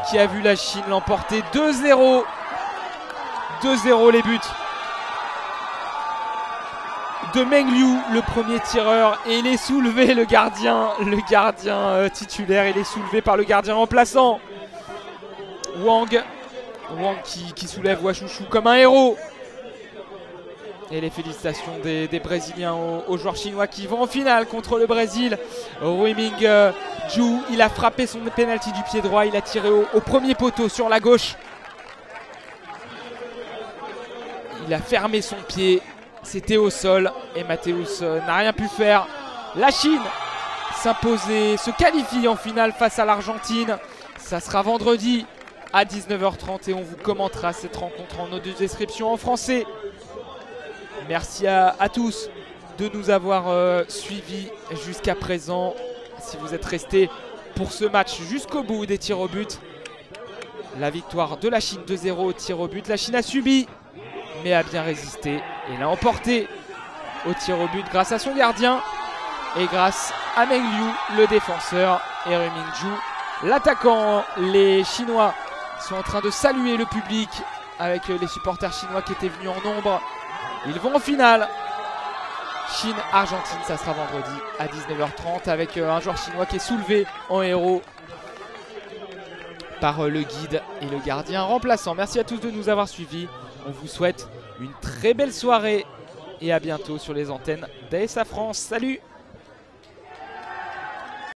qui a vu la Chine l'emporter 2-0. 2-0 les buts de Meng Liu, le premier tireur, et il est soulevé, le gardien titulaire, il est soulevé par le gardien remplaçant Wang qui soulève Ouachouchou comme un héros. Et les félicitations des Brésiliens aux joueurs chinois qui vont en finale contre le Brésil. Rui Mingju, il a frappé son pénalty du pied droit, il a tiré au premier poteau sur la gauche. Il a fermé son pied, c'était au sol et Mathéus n'a rien pu faire. La Chine s'imposer, se qualifie en finale face à l'Argentine. Ça sera vendredi à 19h30 et on vous commentera cette rencontre en audio description en français. Merci à tous de nous avoir suivis jusqu'à présent. Si vous êtes restés pour ce match jusqu'au bout des tirs au but. La victoire de la Chine 2-0 au tir au but. La Chine a subi mais a bien résisté et l'a emporté au tir au but grâce à son gardien et grâce à Meng Liu, le défenseur. et Rumingju. L'attaquant, les Chinois sont en train de saluer le public avec les supporters chinois qui étaient venus en nombre. Ils vont en finale. Chine-Argentine, ça sera vendredi à 19h30 avec un joueur chinois qui est soulevé en héros par le guide et le gardien remplaçant. Merci à tous de nous avoir suivis. On vous souhaite une très belle soirée et à bientôt sur les antennes d'ASA France. Salut!